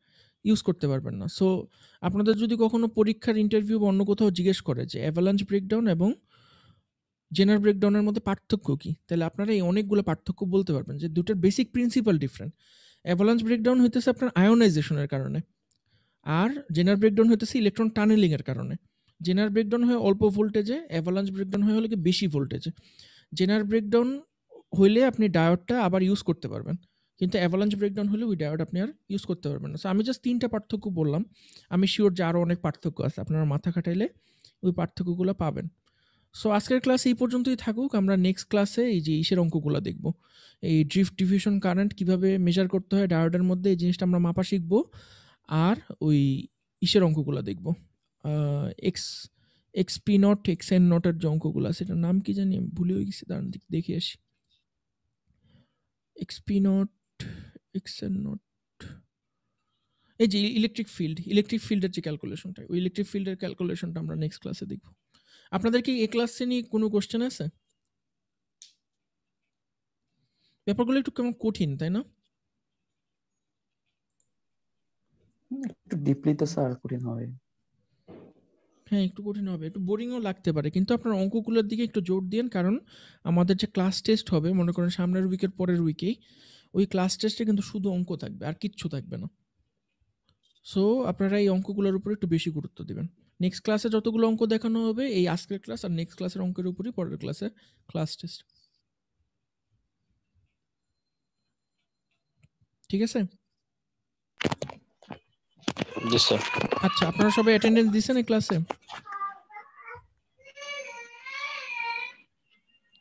ইউজ করতে পারবেন না। সো আপনাদের যদি কখনো পরীক্ষার ইন্টারভিউ বা অন্য কোথাও জিজ্ঞেস করে যে অ্যাভালাঞ্চ ব্রেকডাউন এবং জেনার ব্রেকডাউনের মধ্যে পার্থক্য কি, তাহলে আপনারা এই অনেকগুলো পার্থক্য বলতে পারবেন যে দুটোর basic principal different. Avalanche breakdown হইতেছে আপনার আয়োনাইজেশনের কারণে, আর জেনার ব্রেকডাউন হইতেছে ইলেকট্রন টানেলিং এর কারণে। জেনার ব্রেকডাউন হয় অল্প ভোল্টেজে, অ্যাভালাঞ্চ ব্রেকডাউন হয় হলে কি বেশি ভোল্টেজে। জেনার ব্রেকডাউন হইলে আপনি ডায়োডটা আবার ইউজ করতে পারবেন, কিন্তু অ্যাভালাঞ্চ ব্রেকডাউন হলে ওই ডায়োড আপনি আর ইউজ করতে পারবেন না। সো আমি জাস্ট 3টা পার্থক্য বললাম। আমি শিওর যে আরও অনেক পার্থক্য আছে, আপনারা মাথা খাটাইলে ওই পার্থক্যগুলো পাবেন। সো আজকের ক্লাস এই পর্যন্তই থাকুক। আমরা নেক্সট ক্লাসে এই যে ইসের অঙ্কগুলো দেখব, এই ড্রিফট ডিফিউশন কারেন্ট কিভাবে মেজার করতে হয় ডায়োডের মধ্যে, এই জিনিসটা আমরা মাপা শিখব। আর ওই ইসের অঙ্কগুলো দেখব, x xp naught x n নটের যে অঙ্কগুলো, সেটার নাম কি জানি, আমি ভুলে গেছি, দাঁড়ান দেখে আসি। এক্সপি নট এক্স এর নোট, এই যে ইলেকট্রিক ফিল্ডের যে ক্যালকুলেশনটা, ওই ইলেকট্রিক ফিল্ডের ক্যালকুলেশনটা আমরা নেক্সট ক্লাসে দেখব। আপনাদের কি এই ক্লাসে নিয়ে কোনো কোশ্চেন আছে? ব্যাপারগুলো একটু কেমন কঠিন, তাই না? একটু ডিপলি তো স্যার কঠিন হবে। হ্যাঁ, একটু কঠিন হবে, একটু বোরিংও লাগতে পারে, কিন্তু আপনার অঙ্কগুলোর দিকে একটু জোর দিন, কারণ আমাদের যে ক্লাস টেস্ট হবে, মনে করেন সামনের উইকের পরের উইকেই, ওই ক্লাস টেস্টে কিন্তু শুধু অঙ্ক থাকবে, আর কিচ্ছু থাকবে না। সো আপনারা এই অঙ্কগুলোর উপর একটু বেশি গুরুত্ব দিবেন। নেক্সট ক্লাসে যতগুলো অঙ্ক দেখানো হবে, এই আজকের ক্লাস আর নেক্সট ক্লাসের অঙ্কের উপরই পরের ক্লাসে ক্লাস টেস্ট। ঠিক আছে? জি স্যার। আচ্ছা, আপনারা সবাই অ্যাটেন্ডেন্স দিছেন এই ক্লাসে?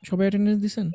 সবাই অ্যাটেন্ডেন্স দিছেন?